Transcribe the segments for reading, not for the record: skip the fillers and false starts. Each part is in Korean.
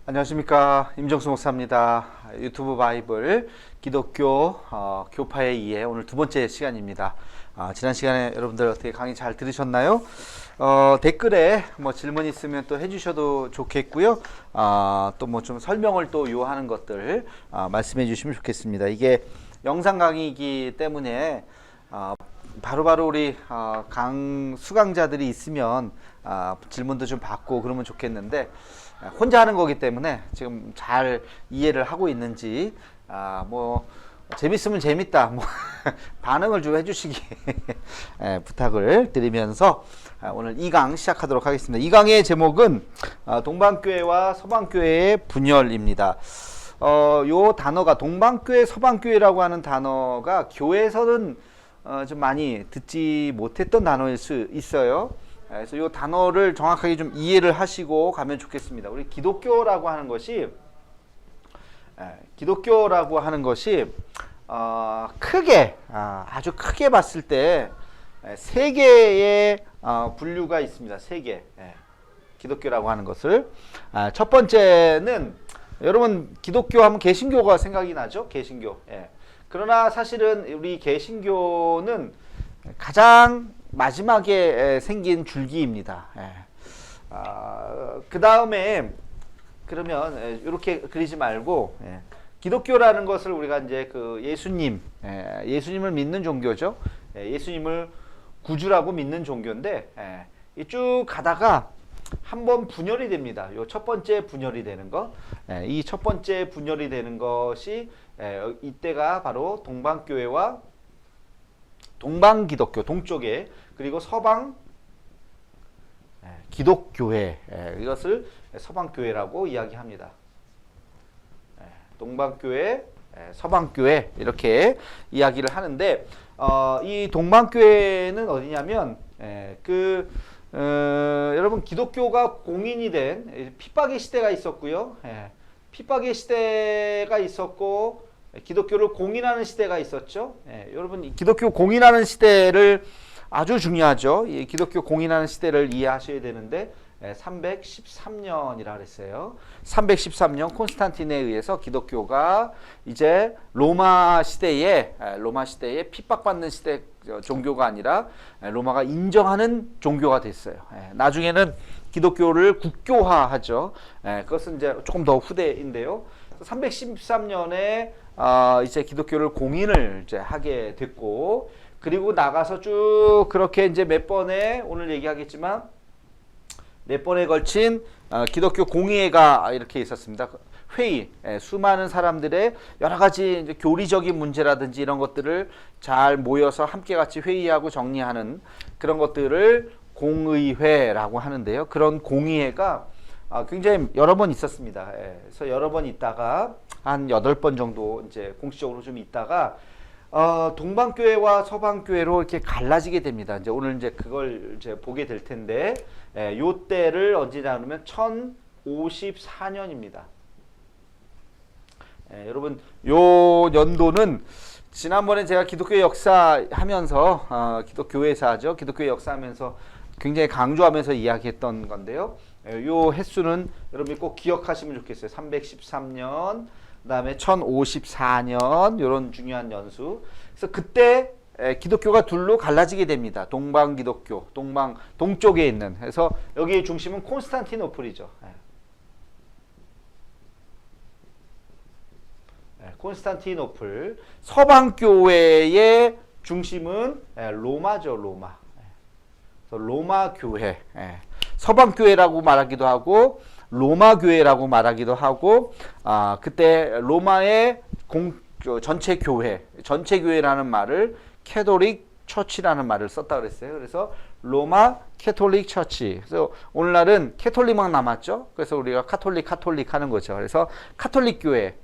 안녕하십니까, 임정수 목사입니다. 유튜브 바이블 기독교 교파에 의해 오늘 두 번째 시간입니다. 지난 시간에 여러분들 어떻게 강의 잘 들으셨나요? 댓글에 뭐 질문 있으면 또 해주셔도 좋겠고요. 또 뭐 좀 설명을 또 요하는 것들 말씀해 주시면 좋겠습니다. 이게 영상 강의이기 때문에 바로바로 우리 수강자들이 있으면 질문도 좀 받고 그러면 좋겠는데, 혼자 하는 거기 때문에 지금 잘 이해를 하고 있는지 뭐 재밌으면 재밌다 뭐 반응을 좀 해주시기 부탁을 드리면서 오늘 2강 시작하도록 하겠습니다. 2강의 제목은 동방교회와 서방교회의 분열입니다. 요 단어가 동방교회, 서방교회라고 하는 단어가 교회에서는 좀 많이 듣지 못했던 단어일 수 있어요. 그래서 이 단어를 정확하게 좀 이해를 하시고 가면 좋겠습니다. 우리 기독교라고 하는 것이 크게 아주 크게 봤을 때 세 개의 분류가 있습니다. 세 개. 기독교라고 하는 것을 첫 번째는, 여러분 기독교 하면 개신교가 생각이 나죠? 개신교. 그러나 사실은 우리 개신교는 가장 마지막에 생긴 줄기입니다. 그 다음에 그러면 이렇게 그리지 말고, 기독교라는 것을 우리가 이제 그 예수님을 믿는 종교죠. 예수님을 구주라고 믿는 종교인데, 쭉 가다가 한번 분열이 됩니다. 요 첫 번째 분열이 되는 것, 이 첫 번째 분열이 되는 것이 이때가 바로 동방교회와 동방기독교 동쪽에, 그리고 서방 기독교회, 이것을 서방교회라고 이야기합니다. 동방교회, 서방교회 이렇게 이야기를 하는데, 이 동방교회는 어디냐면 여러분 기독교가 공인이 된 핍박의 시대가 있었고요. 핍박의 시대가 있었고 기독교를 공인하는 시대가 있었죠. 여러분 기독교 공인하는 시대를 아주 중요하죠. 이 기독교 공인하는 시대를 이해하셔야 되는데, 313년이라 그랬어요. 313년 콘스탄틴에 의해서 기독교가 이제 로마 시대에 핍박받는 시대 종교가 아니라 로마가 인정하는 종교가 됐어요. 나중에는 기독교를 국교화하죠. 그것은 이제 조금 더 후대인데요. 313년에 이제 기독교를 공인을 이제 하게 됐고, 그리고 나가서 쭉 그렇게 이제 몇 번의, 오늘 얘기하겠지만 몇 번에 걸친 기독교 공의회가 이렇게 있었습니다. 회의, 수많은 사람들의 여러 가지 이제 교리적인 문제라든지 이런 것들을 잘 모여서 함께 같이 회의하고 정리하는 그런 것들을 공의회라고 하는데요. 그런 공의회가 굉장히 여러 번 있었습니다. 그래서 여러 번 있다가 한 8번 정도 이제 공식적으로 좀 있다가 동방교회와 서방교회로 이렇게 갈라지게 됩니다. 이제 오늘 이제 그걸 이제 보게 될 텐데, 요 때를 언제냐 그러면 1054년입니다. 여러분 요 연도는 지난번에 제가 기독교 역사 하면서 기독교회사죠. 기독교 역사하면서 굉장히 강조하면서 이야기했던 건데요. 요 횟수는 여러분이 꼭 기억하시면 좋겠어요. 313년, 그 다음에 1054년, 이런 중요한 연수. 그래서 그때 기독교가 둘로 갈라지게 됩니다. 동방기독교, 동쪽에 있는. 그래서 여기의 중심은 콘스탄티노플이죠. 콘스탄티노플. 서방교회의 중심은 로마죠, 로마. 그래서 로마 교회. 서방교회라고 말하기도 하고 로마 교회라고 말하기도 하고, 그때 로마의 전체 교회라는 말을 캐톨릭 처치라는 말을 썼다 그랬어요. 그래서 로마 캐톨릭 처치. 그래서 오늘날은 캐톨릭만 남았죠. 그래서 우리가 카톨릭 하는 거죠. 그래서 카톨릭 교회,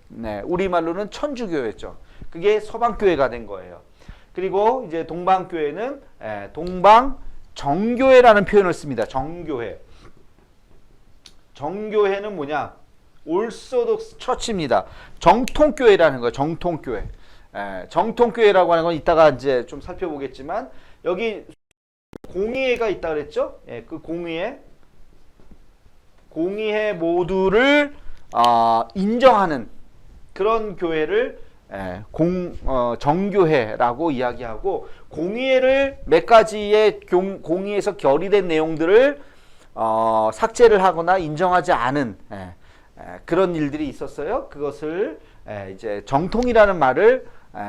우리말로는 천주교회죠. 그게 서방교회가 된 거예요. 그리고 이제 동방교회는 동방 정교회라는 표현을 씁니다. 정교회. 정교회는 뭐냐? 올소독스 처치입니다. 정통교회라는 거예요. 정통교회. 정통교회라고 하는 건 이따가 이제 좀 살펴보겠지만, 여기 공의회가 있다 그랬죠? 그 공의회 모두를 인정하는 그런 교회를 정교회라고 이야기하고, 공의회를 몇 가지의 공의에서 결의된 내용들을 삭제를 하거나 인정하지 않은 그런 일들이 있었어요. 그것을 이제 정통이라는 말을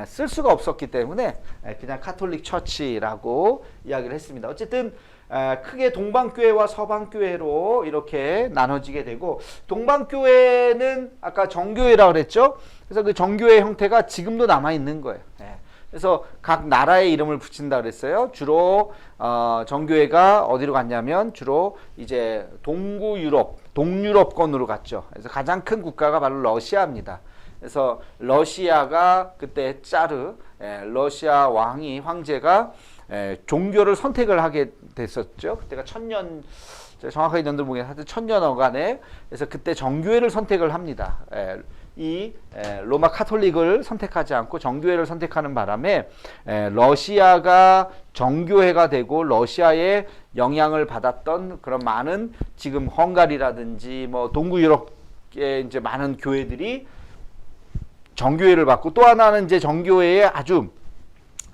쓸 수가 없었기 때문에 그냥 카톨릭 처치라고 이야기를 했습니다. 어쨌든 크게 동방교회와 서방교회로 이렇게 나눠지게 되고, 동방교회는 아까 정교회라고 그랬죠. 그래서 그 정교회 형태가 지금도 남아 있는 거예요. 그래서 각 나라의 이름을 붙인다 그랬어요. 주로 정교회가 어디로 갔냐면 주로 이제 동유럽권으로 갔죠. 그래서 가장 큰 국가가 바로 러시아입니다. 그래서 러시아가 그때 러시아 황제가 종교를 선택을 하게 됐었죠. 그때가 정확하게 연도를 모르겠는데 하여튼 1000년어간에. 그래서 그때 정교회를 선택을 합니다. 로마 카톨릭을 선택하지 않고 정교회를 선택하는 바람에 러시아가 정교회가 되고, 러시아의 영향을 받았던 그런 많은 지금 헝가리라든지 뭐 동구 유럽의 이제 많은 교회들이 정교회를 받고, 또 하나는 이제 정교회의 아주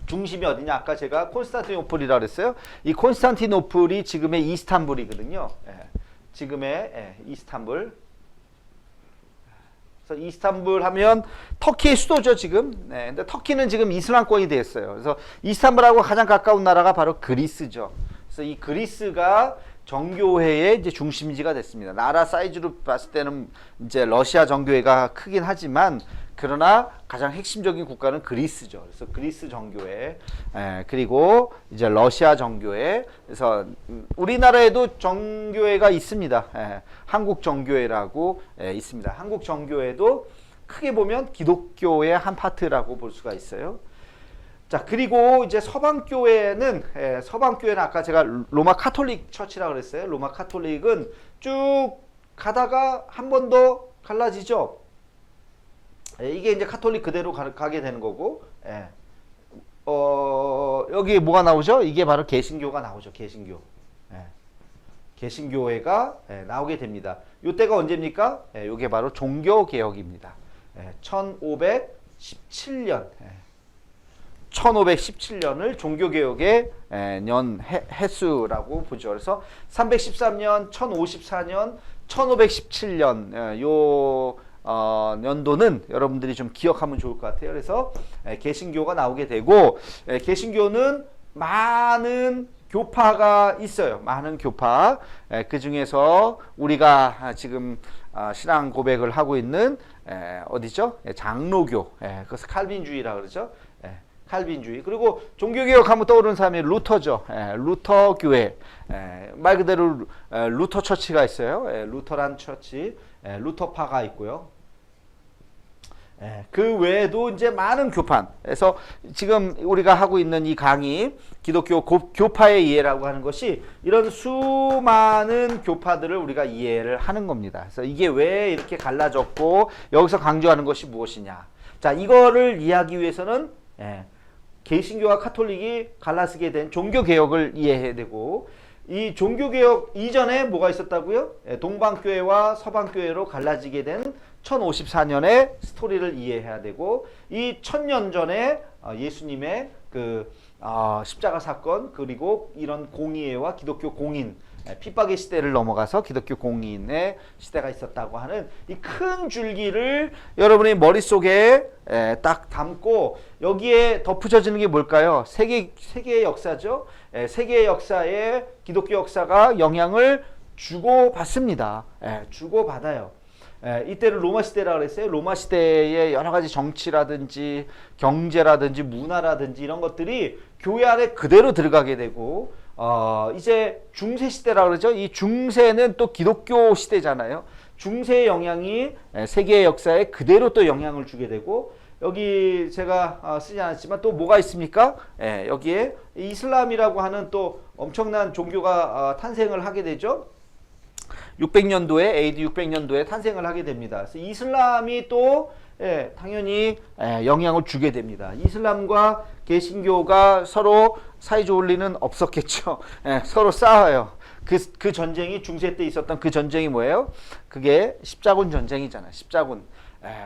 중심이 어디냐, 아까 제가 콘스탄티노플이라고 그랬어요. 이 콘스탄티노플이 지금의 이스탄불이거든요. 지금의 이스탄불. 그래서 이스탄불 하면 터키의 수도죠, 지금. 근데 터키는 지금 이슬람권이 됐어요. 그래서 이스탄불하고 가장 가까운 나라가 바로 그리스죠. 그래서 이 그리스가 정교회의 이제 중심지가 됐습니다. 나라 사이즈로 봤을 때는 이제 러시아 정교회가 크긴 하지만, 그러나 가장 핵심적인 국가는 그리스죠. 그래서 그리스 정교회, 그리고 이제 러시아 정교회. 그래서 우리나라에도 정교회가 있습니다. 한국 정교회라고 있습니다. 한국 정교회도 크게 보면 기독교의 한 파트라고 볼 수가 있어요. 자, 그리고 이제 서방교회는 아까 제가 로마 카톨릭 처치라고 그랬어요. 로마 카톨릭은 쭉 가다가 한 번 더 갈라지죠. 이게 이제 카톨릭 그대로 가게 되는 거고, 여기 뭐가 나오죠? 이게 바로 개신교가 나오죠. 개신교. 개신교회가 나오게 됩니다. 이때가 언제입니까? 이게 바로 종교개혁입니다. 1517년. 1517년을 종교개혁의 횟수라고 보죠. 그래서 313년, 1054년, 1517년 연도는 여러분들이 좀 기억하면 좋을 것 같아요. 그래서 개신교가 나오게 되고, 개신교는 많은 교파가 있어요. 많은 교파. 그 중에서 우리가 지금 신앙 고백을 하고 있는 어디죠? 장로교. 그것을 칼빈주의라고 그러죠. 칼빈주의. 그리고 종교개혁하면 떠오르는 사람이 루터죠. 루터 교회. 말 그대로 루터 처치가 있어요. 루터란 처치, 루터파가 있고요. 그 외에도 이제 많은 교판. 그래서 지금 우리가 하고 있는 이 강의, 기독교 교파의 이해라고 하는 것이 이런 수많은 교파들을 우리가 이해를 하는 겁니다. 그래서 이게 왜 이렇게 갈라졌고, 여기서 강조하는 것이 무엇이냐. 자, 이거를 이해하기 위해서는 개신교와 카톨릭이 갈라서게 된 종교개혁을 이해해야 되고, 이 종교개혁 이전에 뭐가 있었다고요? 동방교회와 서방교회로 갈라지게 된 1054년의 스토리를 이해해야 되고, 이 1000년 전에 예수님의 그 십자가 사건, 그리고 이런 공의회와 기독교 공인, 핍박의 시대를 넘어가서 기독교 공인의 시대가 있었다고 하는 이 큰 줄기를 여러분의 머릿속에 딱 담고, 여기에 덧붙여지는 게 뭘까요? 세계의 역사죠. 세계의 역사에 기독교 역사가 영향을 주고받습니다. 주고받아요. 이때를 로마 시대라고 그랬어요. 로마 시대의 여러 가지 정치라든지 경제라든지 문화라든지 이런 것들이 교회 안에 그대로 들어가게 되고, 이제 중세 시대라고 그러죠. 이 중세는 또 기독교 시대잖아요. 중세의 영향이 세계의 역사에 그대로 또 영향을 주게 되고, 여기 제가 쓰지 않았지만 또 뭐가 있습니까? 여기에 이슬람이라고 하는 또 엄청난 종교가 탄생을 하게 되죠. 600년도에 AD 600년도에 탄생을 하게 됩니다. 그래서 이슬람이 또 당연히 영향을 주게 됩니다. 이슬람과 개신교가 서로 사이좋을 리는 없었겠죠. 서로 싸워요. 그 전쟁이 중세 때 있었던 그 전쟁이 뭐예요? 그게 십자군 전쟁이잖아요. 십자군.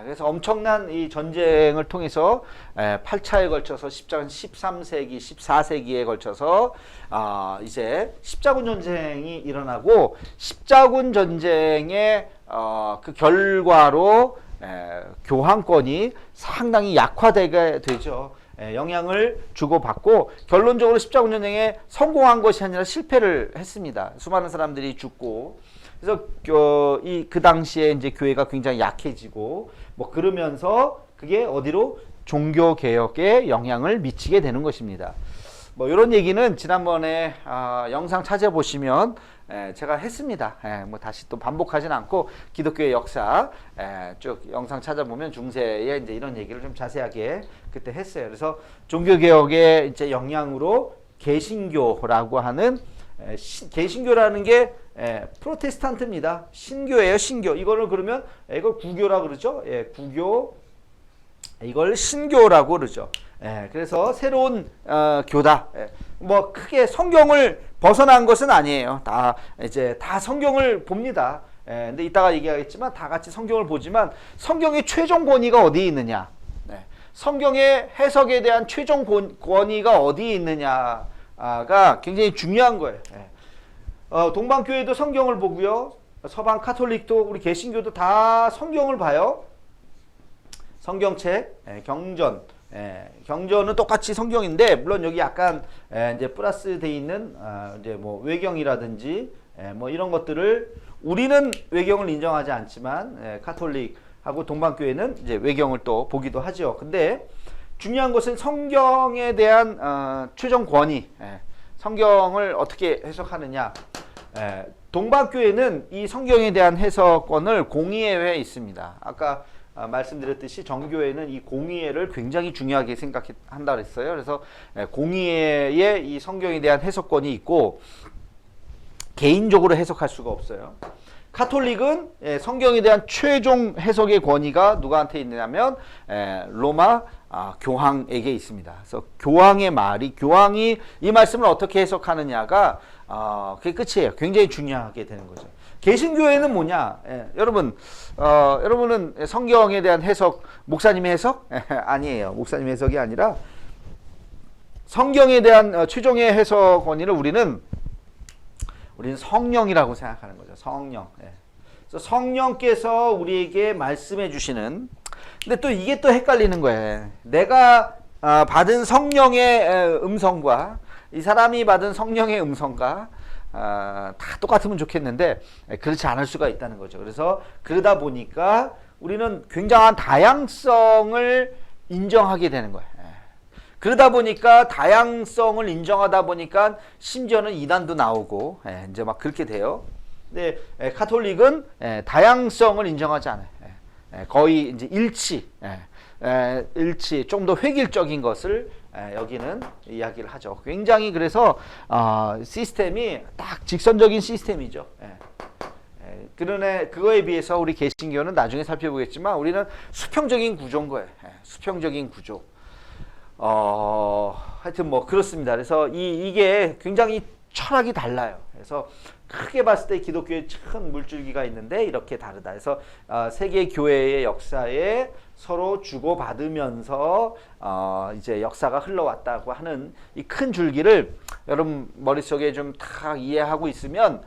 그래서 엄청난 이 전쟁을 통해서 8차에 걸쳐서 13세기, 14세기에 걸쳐서 이제 십자군 전쟁이 일어나고 십자군 전쟁의 그 결과로 교황권이 상당히 약화되게 되죠. 영향을 주고받고 결론적으로 십자군 전쟁에 성공한 것이 아니라 실패를 했습니다. 수많은 사람들이 죽고 그래서 그 당시에 이제 교회가 굉장히 약해지고 뭐 그러면서 그게 어디로 종교 개혁에 영향을 미치게 되는 것입니다. 뭐 이런 얘기는 지난번에 영상 찾아보시면 제가 했습니다. 뭐 다시 또 반복하진 않고 기독교의 역사 쭉 영상 찾아보면 중세에 이제 이런 얘기를 좀 자세하게 그때 했어요. 그래서 종교 개혁의 이제 영향으로 개신교라고 하는 개신교라는 게 프로테스탄트입니다. 신교예요, 신교. 이거를 그러면 이걸 구교라 그러죠. 구교. 이걸 신교라고 그러죠. 그래서 새로운 교다. 뭐 크게 성경을 벗어난 것은 아니에요. 다 이제 다 성경을 봅니다. 근데 이따가 얘기하겠지만 다 같이 성경을 보지만 성경의 최종 권위가 어디에 있느냐? 성경의 해석에 대한 최종 권위가 어디에 있느냐가 굉장히 중요한 거예요. 동방교회도 성경을 보고요. 서방 카톨릭도 우리 개신교도 다 성경을 봐요. 성경책, 경전. 경전은 똑같이 성경인데 물론 여기 약간 이제 플러스 돼 있는 이제 뭐 외경이라든지 뭐 이런 것들을 우리는 외경을 인정하지 않지만 카톨릭하고 동방교회는 이제 외경을 또 보기도 하죠. 근데 중요한 것은 성경에 대한 최종 권위, 성경을 어떻게 해석하느냐. 동방교회는 이 성경에 대한 해석권을 공의회에 있습니다. 아까 말씀드렸듯이 정교회는 이 공의회를 굉장히 중요하게 생각한다 그랬어요. 그래서 공의회에 이 성경에 대한 해석권이 있고 개인적으로 해석할 수가 없어요. 카톨릭은 성경에 대한 최종 해석의 권위가 누구한테 있느냐면 로마 교황에게 있습니다. 그래서 교황의 말이 교황이 이 말씀을 어떻게 해석하느냐가 그게 끝이에요. 굉장히 중요하게 되는 거죠. 개신교회는 뭐냐? 여러분은 성경에 대한 해석, 목사님의 해석? 아니에요. 목사님의 해석이 아니라 성경에 대한 최종의 해석 권위를 우리는 성령이라고 생각하는 거죠. 성령. 그래서 성령께서 우리에게 말씀해 주시는. 근데 또 이게 또 헷갈리는 거예요. 내가 받은 성령의 음성과 이 사람이 받은 성령의 음성과 다 똑같으면 좋겠는데 그렇지 않을 수가 있다는 거죠. 그래서 그러다 보니까 우리는 굉장한 다양성을 인정하게 되는 거예요. 그러다 보니까 다양성을 인정하다 보니까 심지어는 이단도 나오고 이제 막 그렇게 돼요. 근데 카톨릭은 다양성을 인정하지 않아요. 거의 이제 일치, 좀 더 획일적인 것을 여기는 이야기를 하죠. 굉장히 그래서 시스템이 딱 직선적인 시스템이죠. 그러네 그거에 비해서 우리 개신교는 나중에 살펴보겠지만 우리는 수평적인 구조인 거예요. 수평적인 구조. 하여튼 뭐 그렇습니다. 그래서 이게 굉장히 철학이 달라요. 그래서 크게 봤을 때 기독교의 큰 물줄기가 있는데 이렇게 다르다. 그래서 세계 교회의 역사에 서로 주고받으면서 이제 역사가 흘러왔다고 하는 이 큰 줄기를 여러분 머릿속에 좀 다 이해하고 있으면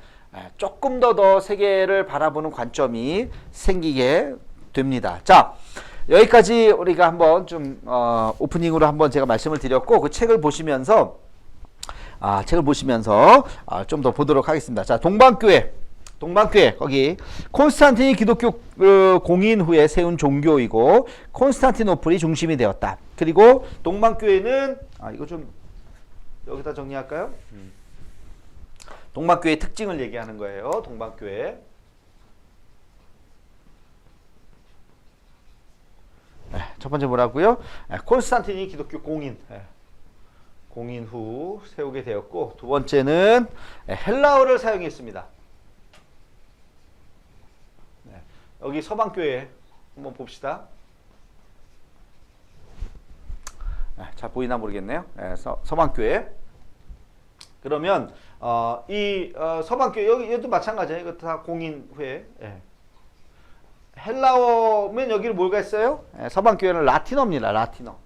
조금 더 세계를 바라보는 관점이 생기게 됩니다. 자, 여기까지 우리가 한번 좀 오프닝으로 한번 제가 말씀을 드렸고 그 책을 보시면서 좀 더 보도록 하겠습니다. 자, 동방교회 거기 콘스탄틴이 기독교 공인 후에 세운 종교이고 콘스탄티노플이 중심이 되었다. 그리고 동방교회는 이거 좀 여기다 정리할까요? 동방교회의 특징을 얘기하는 거예요. 동방교회. 첫 번째 뭐라고요? 콘스탄틴이 기독교 공인 후 세우게 되었고 두 번째는 헬라어를 사용했습니다. 여기 서방교회 한번 봅시다. 잘 보이나 모르겠네요. 서방교회 그러면 서방교회 여기도 마찬가지예요. 이거 다 공인회. 예. 헬라어면 여기를 뭘가 있어요? 예, 서방교회는 라틴어입니다. 라틴어.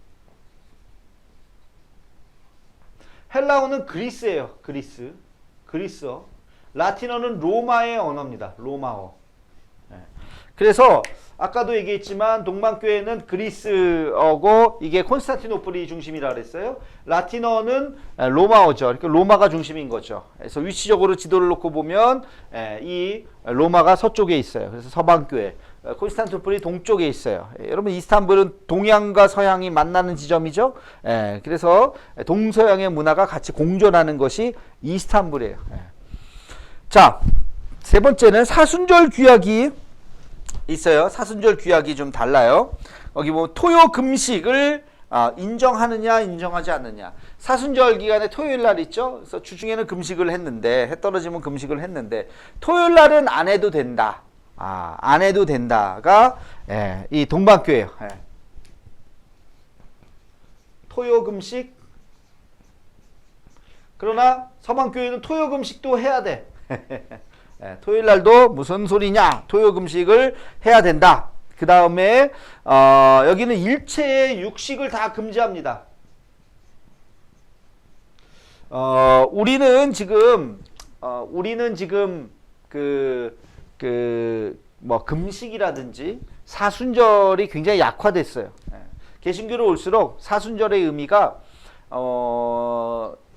헬라어는 그리스예요. 그리스어. 라틴어는 로마의 언어입니다. 로마어. 예. 그래서 아까도 얘기했지만 동방교회는 그리스어고 이게 콘스탄티노플이 중심이라 그랬어요. 라틴어는 로마어죠. 그러니까 로마가 중심인 거죠. 그래서 위치적으로 지도를 놓고 보면 이 로마가 서쪽에 있어요. 그래서 서방교회, 콘스탄티노플이 동쪽에 있어요. 여러분 이스탄불은 동양과 서양이 만나는 지점이죠. 그래서 동서양의 문화가 같이 공존하는 것이 이스탄불이에요. 자, 세 번째는 사순절 규약이 있어요. 사순절 규약이 좀 달라요. 여기 보면 토요 금식을 인정하느냐 인정하지 않느냐. 사순절 기간에 토요일 날 있죠. 그래서 주중에는 금식을 했는데 해 떨어지면 금식을 했는데 토요일 날은 안 해도 된다. 안 해도 된다가 이 동방교회예요. 토요 금식. 그러나 서방교회는 토요 금식도 해야 돼. 토요일 날도 무슨 소리냐? 토요 금식을 해야 된다. 그 다음에 여기는 일체의 육식을 다 금지합니다. 우리는 지금 뭐 금식이라든지 사순절이 굉장히 약화됐어요. 개신교로 올수록 사순절의 의미가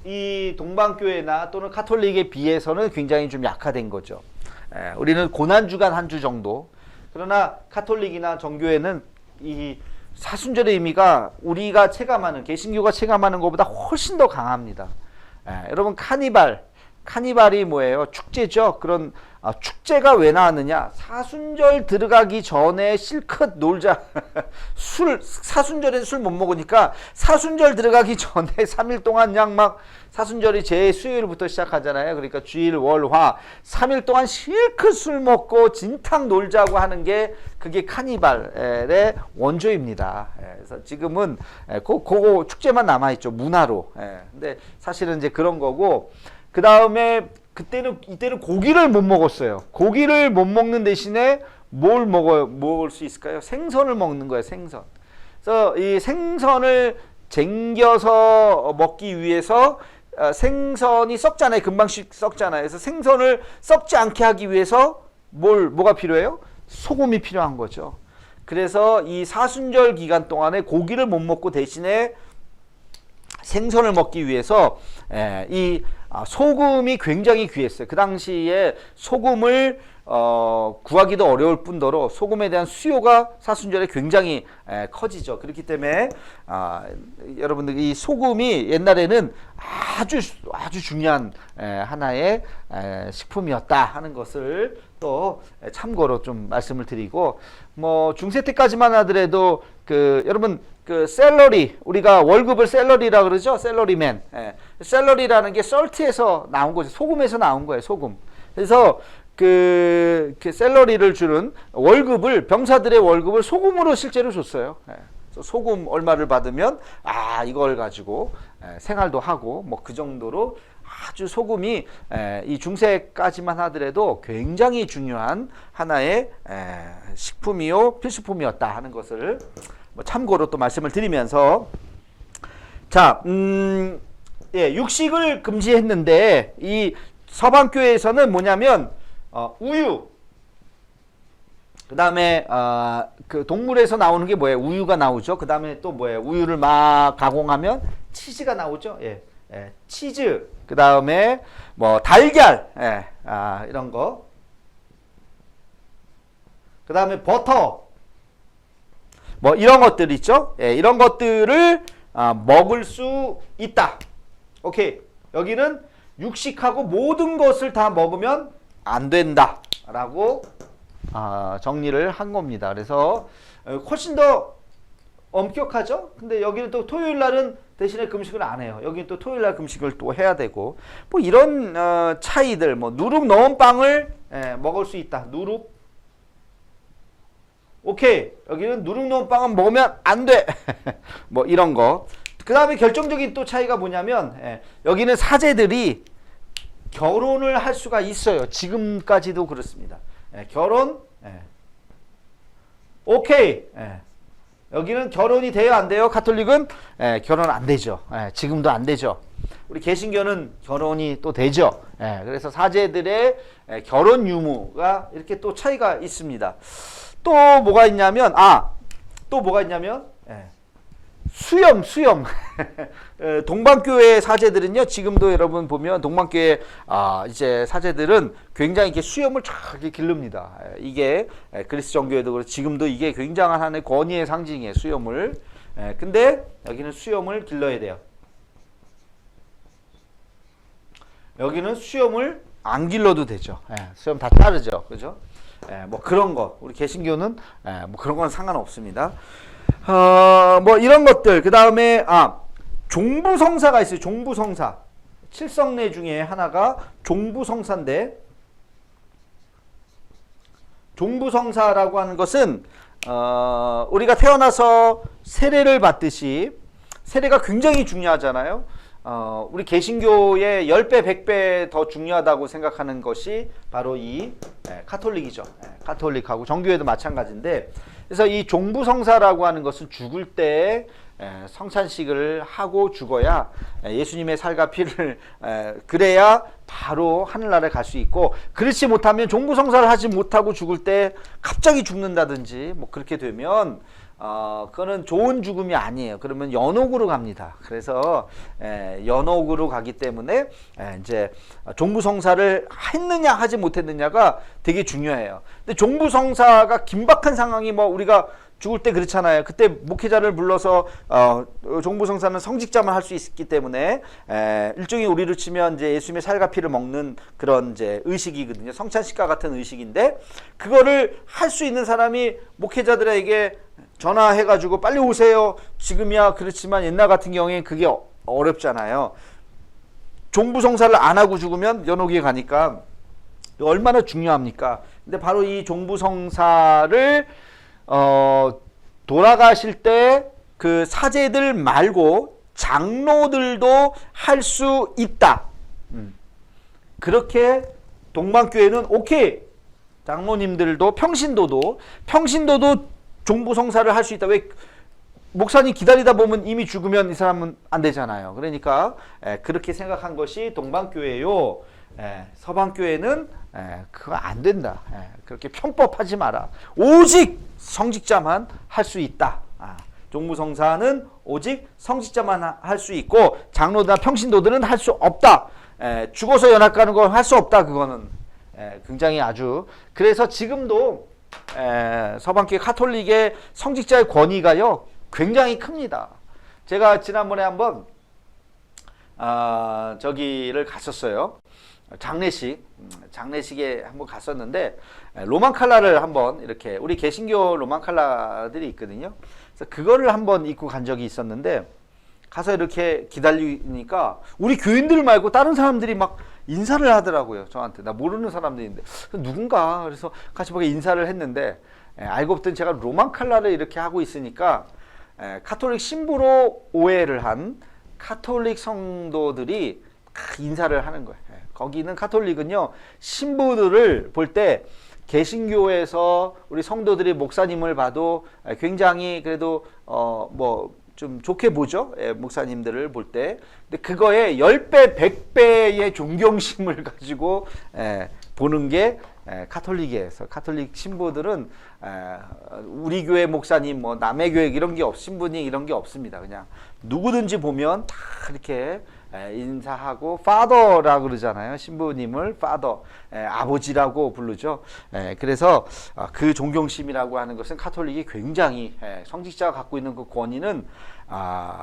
이 동방교회나 또는 카톨릭에 비해서는 굉장히 좀 약화된 거죠. 우리는 고난주간 한 주 정도. 그러나 카톨릭이나 정교회는 이 사순절의 의미가 우리가 체감하는, 개신교가 체감하는 것보다 훨씬 더 강합니다. 여러분 카니발이 뭐예요? 축제죠. 그런 축제가 왜 나왔느냐? 사순절 들어가기 전에 실컷 놀자. 사순절에 술 못 먹으니까 사순절 들어가기 전에 3일 동안 그냥 막 사순절이 제 수요일부터 시작하잖아요. 그러니까 주일, 월, 화 3일 동안 실컷 술 먹고 진탕 놀자고 하는 게 그게 카니발의 원조입니다. 그래서 지금은 그거 축제만 남아있죠. 문화로. 근데 사실은 이제 그런 거고, 그 다음에 이때는 고기를 못 먹었어요. 고기를 못 먹는 대신에 뭘 먹을 수 있을까요? 생선을 먹는 거예요. 생선. 그래서 이 생선을 쟁겨서 먹기 위해서 생선이 썩잖아요. 금방씩 썩잖아요. 그래서 생선을 썩지 않게 하기 위해서 뭐가 필요해요? 소금이 필요한 거죠. 그래서 이 사순절 기간 동안에 고기를 못 먹고 대신에 생선을 먹기 위해서 이 소금이 굉장히 귀했어요. 그 당시에 소금을 구하기도 어려울 뿐더러 소금에 대한 수요가 사순절에 굉장히 커지죠. 그렇기 때문에 여러분들 이 소금이 옛날에는 아주 중요한 하나의 식품이었다 하는 것을 또 참고로 좀 말씀을 드리고, 뭐 중세 때까지만 하더라도 여러분 샐러리, 우리가 월급을 샐러리라 그러죠. 샐러리맨. 샐러리라는 게 썰트에서 나온 거죠. 소금에서 나온 거예요. 소금. 그래서 그 샐러리를 주는 월급을, 병사들의 월급을 소금으로 실제로 줬어요. 소금 얼마를 받으면 이걸 가지고 생활도 하고 뭐 그 정도로 아주 소금이 이 중세까지만 하더라도 굉장히 중요한 하나의 식품이요 필수품이었다 하는 것을 뭐 참고로 또 말씀을 드리면서, 자, 육식을 금지했는데 이 서방교회에서는 뭐냐면 우유, 그 다음에 그 동물에서 나오는 게 뭐예요? 우유가 나오죠. 그 다음에 또 뭐예요? 우유를 막 가공하면 치즈가 나오죠. 치즈, 그 다음에 뭐 달걀, 이런 거, 그 다음에 버터, 뭐 이런 것들 있죠. 이런 것들을 먹을 수 있다. 오케이. 여기는 육식하고 모든 것을 다 먹으면 안 된다 라고 정리를 한 겁니다. 그래서 훨씬 더 엄격하죠. 근데 여기는 또 토요일 날은 대신에 금식을 안 해요. 여기는 또 토요일 날 금식을 또 해야 되고, 뭐 이런 차이들, 뭐 누룩 넣은 빵을 먹을 수 있다. 누룩, 오케이. 여기는 누룩 넣은 빵은 먹으면 안 돼. 뭐 이런 거. 그 다음에 결정적인 또 차이가 뭐냐면 여기는 사제들이 결혼을 할 수가 있어요. 지금까지도 그렇습니다. 결혼 오케이. 여기는 결혼이 돼요, 안 돼요? 가톨릭은 결혼 안 되죠. 지금도 안 되죠. 우리 개신교는 결혼이 또 되죠. 그래서 사제들의 결혼 유무가 이렇게 또 차이가 있습니다. 또 뭐가 있냐면 수염. 동방교회 사제들은요, 지금도 여러분 보면 동방교회 이제 사제들은 굉장히 이렇게 수염을 쫙 이렇게 기릅니다. 이게 그리스 정교회도 그렇고 지금도 이게 굉장한 하나의 권위의 상징이에요, 수염을. 근데 여기는 수염을 길러야 돼요. 여기는 수염을 안 길러도 되죠. 수염 다 자르죠, 그죠? 뭐 그런 거 우리 개신교는 뭐 그런 건 상관없습니다. 뭐 이런 것들. 그 다음에 종부성사가 있어요. 종부성사. 칠성례 중에 하나가 종부성사인데, 종부성사라고 하는 것은 우리가 태어나서 세례를 받듯이, 세례가 굉장히 중요하잖아요. 우리 개신교의 10배, 100배 더 중요하다고 생각하는 것이 바로 이 카톨릭이죠. 카톨릭하고 정교회도 마찬가지인데, 그래서 이 종부성사라고 하는 것은 죽을 때 성찬식을 하고 죽어야 예수님의 살과 피를 그래야 바로 하늘나라에 갈 수 있고, 그렇지 못하면 종부성사를 하지 못하고 죽을 때 갑자기 죽는다든지 뭐 그렇게 되면 그거는 좋은 죽음이 아니에요. 그러면 연옥으로 갑니다. 그래서 연옥으로 가기 때문에 이제 종부성사를 했느냐 하지 못했느냐가 되게 중요해요. 근데 종부성사가 긴박한 상황이 뭐 우리가 죽을 때 그렇잖아요. 그때 목회자를 불러서 종부성사는 성직자만 할 수 있기 때문에 일종의 우리로 치면 이제 예수님의 살과 피를 먹는 그런 이제 의식이거든요. 성찬식과 같은 의식인데, 그거를 할 수 있는 사람이 목회자들에게 전화해가지고 빨리 오세요. 지금이야. 그렇지만 옛날 같은 경우에는 그게 어렵잖아요. 종부성사를 안 하고 죽으면 연옥에 가니까 얼마나 중요합니까? 근데 바로 이 종부성사를 돌아가실 때 그 사제들 말고 장로들도 할 수 있다. 그렇게 동방교회는 오케이. 장로님들도 평신도도 종부성사를 할 수 있다. 왜? 목사님 기다리다 보면 이미 죽으면 이 사람은 안 되잖아요. 그러니까 그렇게 생각한 것이 동방교회요. 서방교회는 그거 안 된다. 그렇게 편법하지 마라. 오직 성직자만 할 수 있다. 종부성사는 오직 성직자만 할 수 있고, 장로나 평신도들은 할 수 없다. 죽어서 연합 가는 건 할 수 없다. 그거는 굉장히 아주. 그래서 지금도 서방교회 카톨릭의 성직자의 권위가요 굉장히 큽니다. 제가 지난번에 한번 저기를 갔었어요. 장례식에 한번 갔었는데, 로만 칼라를 한번 이렇게, 우리 개신교 로만 칼라들이 있거든요. 그래서 그거를 한번 입고 간 적이 있었는데, 가서 이렇게 기다리니까 우리 교인들 말고 다른 사람들이 막 인사를 하더라고요. 저한테. 나 모르는 사람들인데 누군가. 그래서 같이 보게 인사를 했는데, 알고 봤더니 제가 로만 칼라를 이렇게 하고 있으니까 카톨릭 신부로 오해를 한 카톨릭 성도들이 인사를 하는 거예요. 거기는 카톨릭은요, 신부들을 볼 때 개신교에서 우리 성도들이 목사님을 봐도 굉장히 그래도 뭐 좀 좋게 보죠. 목사님들을 볼 때. 근데 그거에 10배, 100배의 존경심을 가지고 보는 게 카톨릭이에서, 카톨릭 신부들은 우리 교회 목사님, 뭐 남의 교회 이런 게 신부님 이런 게 없습니다. 그냥 누구든지 보면 다 이렇게 인사하고, 파더라고 그러잖아요. 신부님을 파더, 아버지라고 부르죠. 그래서 그 존경심이라고 하는 것은 카톨릭이 굉장히, 성직자가 갖고 있는 그 권위는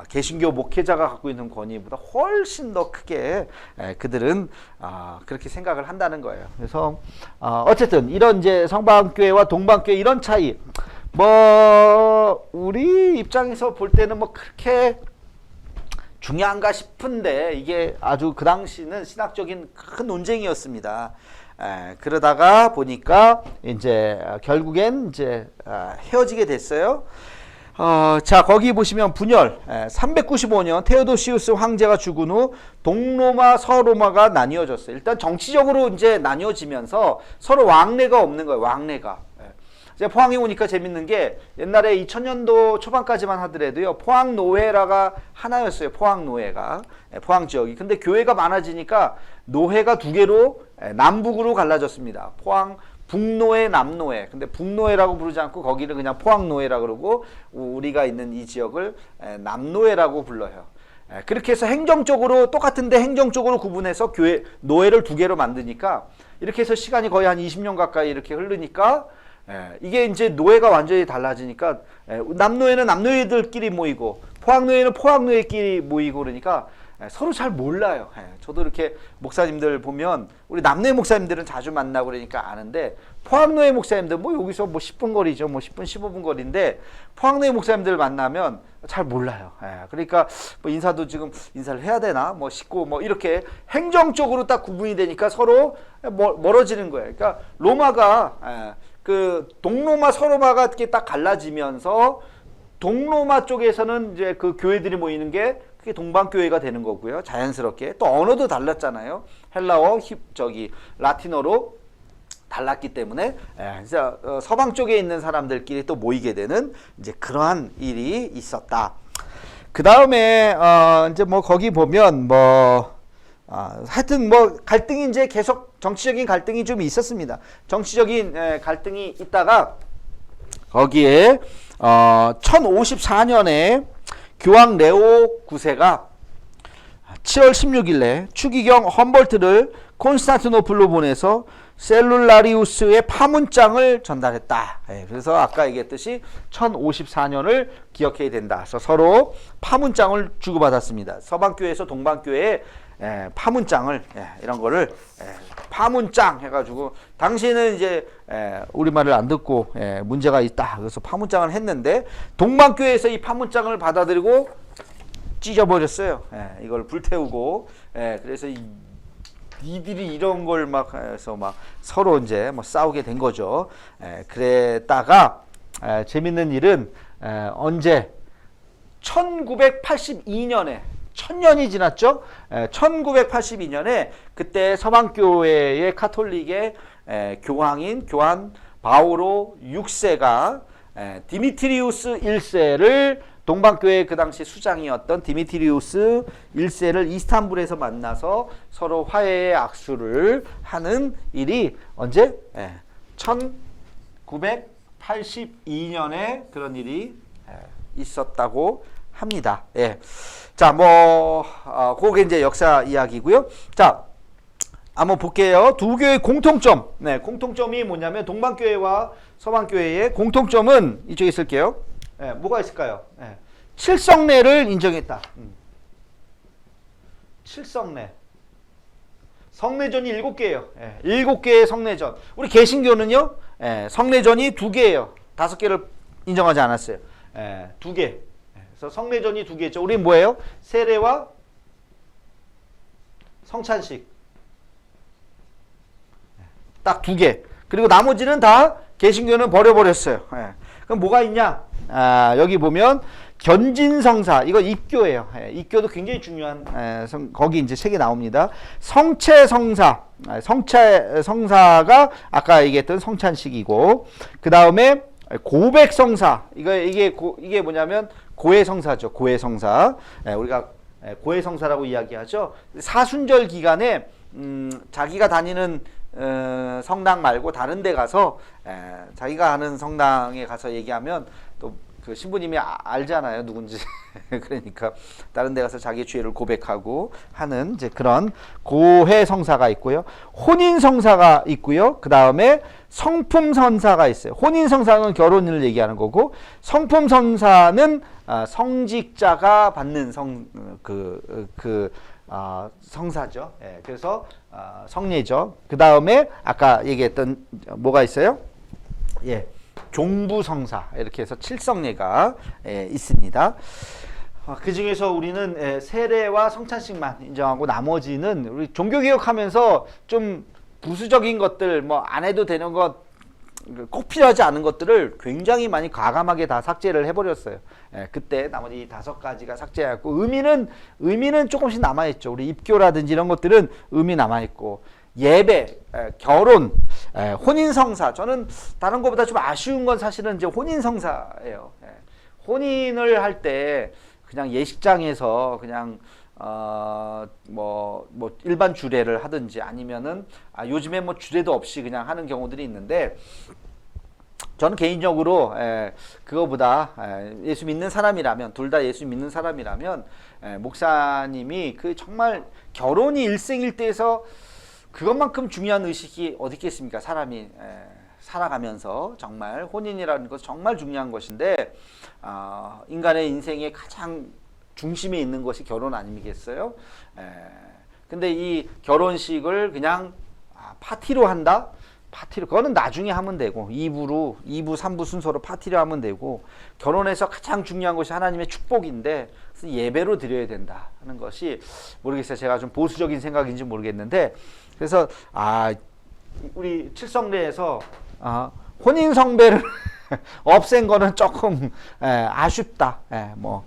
개신교 목회자가 갖고 있는 권위보다 훨씬 더 크게 그들은 그렇게 생각을 한다는 거예요. 그래서 어쨌든 이런 이제 성방교회와 동방교회 이런 차이, 뭐 우리 입장에서 볼 때는 뭐 그렇게 중요한가 싶은데, 이게 아주 그 당시는 신학적인 큰 논쟁이었습니다. 그러다가 보니까 이제 결국엔 이제 헤어지게 됐어요. 자, 거기 보시면 분열 395년 테오도시우스 황제가 죽은 후 동로마, 서로마가 나뉘어졌어요. 일단 정치적으로 이제 나뉘어지면서 서로 왕래가 없는 거예요. 왕래가. 이제 포항에 오니까 재밌는 게 옛날에 2000년도 초반까지만 하더라도요. 포항 노회라가 하나였어요. 포항 노회가. 포항 지역이. 근데 교회가 많아지니까 노회가 두 개로 남북으로 갈라졌습니다. 포항 북노회, 남노회. 근데 북노회라고 부르지 않고 거기를 그냥 포항노회라고 그러고 우리가 있는 이 지역을 남노회라고 불러요. 그렇게 해서 행정적으로 똑같은데 행정적으로 구분해서 교회 노회를 두 개로 만드니까 이렇게 해서 시간이 거의 한 20년 가까이 이렇게 흐르니까 이게 이제 노회가 완전히 달라지니까 남노회는 남노회들끼리 모이고 포항노회는 포항노회끼리 모이고 그러니까 서로 잘 몰라요. 저도 이렇게 목사님들 보면 우리 남노회 목사님들은 자주 만나고 그러니까 아는데 포항노회 목사님들 뭐 여기서 뭐 10분 거리죠. 뭐 10분 15분 거리인데 포항노회 목사님들 만나면 잘 몰라요. 그러니까 뭐 인사도 지금 인사를 해야 되나 뭐 씻고 뭐 이렇게 행정적으로 딱 구분이 되니까 서로 멀어지는 거예요. 그러니까 로마가 그 동로마 서로마가 이렇게 딱 갈라지면서 동로마 쪽에서는 이제 그 교회들이 모이는 게 그게 동방교회가 되는 거고요. 자연스럽게. 또 언어도 달랐잖아요. 헬라어, 라틴어로 달랐기 때문에 서방 쪽에 있는 사람들끼리 또 모이게 되는 이제 그러한 일이 있었다. 그 다음에 이제 뭐 거기 보면 뭐 하여튼 뭐 갈등이 이제 계속 정치적인 갈등이 좀 있었습니다. 정치적인 갈등이 있다가 거기에 1054년에 교황 레오 9세가 7월 16일에 추기경 험볼트를 콘스탄티노플로 보내서 셀룰라리우스의 파문장을 전달했다. 그래서 아까 얘기했듯이 1054년을 기억해야 된다. 그래서 서로 파문장을 주고받았습니다. 서방교회에서 동방교회에 파문장을 이런 거를 파문장 해가지고 당시에는 이제 우리말을 안 듣고 문제가 있다. 그래서 파문장을 했는데 동방교회에서 이 파문장을 받아들이고 찢어버렸어요. 이걸 불태우고 그래서 니들이 이런 걸 막 해서 막 서로 이제 뭐 싸우게 된 거죠. 그랬다가 재밌는 일은 언제 1982년에 1000년이 지났죠. 1982년에 그때 서방교회의 카톨릭의 교황인 교환 바오로 6세가 디미트리우스 1세를 동방교회 그 당시 수장이었던 디미트리우스 1세를 이스탄불에서 만나서 서로 화해의 악수를 하는 일이 언제? 1982년에 그런 일이 있었다고 합니다. 자, 뭐 그게 이제 역사 이야기고요. 자, 한번 볼게요. 두 교회의 공통점. 공통점이 뭐냐면 동방교회와 서방교회의 공통점은 이쪽에 쓸게요. 뭐가 있을까요? 칠성례를 인정했다. 칠성례. 성례전이 7개예요. 7개의 성례전. 우리 개신교는요. 성례전이 2개예요. 5개를 인정하지 않았어요. 2개. 그래서 성례전이 2개죠. 우리 뭐예요? 세례와 성찬식. 딱 2개. 그리고 나머지는 다 개신교는 버려버렸어요. 그럼 뭐가 있냐? 여기 보면 견진성사, 이거 입교예요. 입교도 굉장히 중요한 거기 이제 책이 나옵니다. 성체성사, 성체성사가 아까 얘기했던 성찬식이고, 그 다음에 고백성사, 이게 뭐냐면 고해성사죠. 고해성사. 우리가 고해성사라고 이야기하죠. 사순절 기간에 자기가 다니는 성당 말고 다른 데 가서 자기가 하는 성당에 가서 얘기하면 또 그 신부님이 알잖아요, 누군지. 그러니까 다른 데 가서 자기 죄를 고백하고 하는 이제 그런 고해성사가 있고요. 혼인성사가 있고요. 그 다음에 성품선사가 있어요. 혼인성사는 결혼을 얘기하는 거고, 성품선사는 성직자가 받는 성사죠. 그래서 성례죠. 그 다음에 아까 얘기했던 뭐가 있어요? 종부성사, 이렇게 해서 7성례가 있습니다. 그 중에서 우리는 세례와 성찬식만 인정하고 나머지는 우리 종교개혁하면서 좀 부수적인 것들 뭐 안 해도 되는 것 꼭 필요하지 않은 것들을 굉장히 많이 과감하게 다 삭제를 해버렸어요. 예, 그때 나머지 5가지가 삭제하고 의미는 조금씩 남아있죠. 우리 입교라든지 이런 것들은 의미 남아있고 예배, 결혼, 혼인성사. 저는 다른 것보다 좀 아쉬운 건 사실은 이제 혼인성사예요. 혼인을 할 때 그냥 예식장에서 그냥 뭐 일반 주례를 하든지 아니면은 요즘에 뭐 주례도 없이 그냥 하는 경우들이 있는데 저는 개인적으로 그거보다 예수 믿는 사람이라면 둘 다 예수 믿는 사람이라면 목사님이 그 정말 결혼이 일생일대에서 그것만큼 중요한 의식이 어디 있겠습니까? 사람이 살아가면서 정말 혼인이라는 것은 정말 중요한 것인데 인간의 인생의 가장 중심에 있는 것이 결혼 아니겠어요? 근데 이 결혼식을 그냥 파티로 한다? 파티로, 그거는 나중에 하면 되고 2부, 3부 순서로 파티로 하면 되고 결혼에서 가장 중요한 것이 하나님의 축복인데 예배로 드려야 된다 하는 것이 모르겠어요. 제가 좀 보수적인 생각인지 모르겠는데 그래서 우리 칠성례에서 혼인 성배를 없앤 거는 조금 아쉽다. 뭐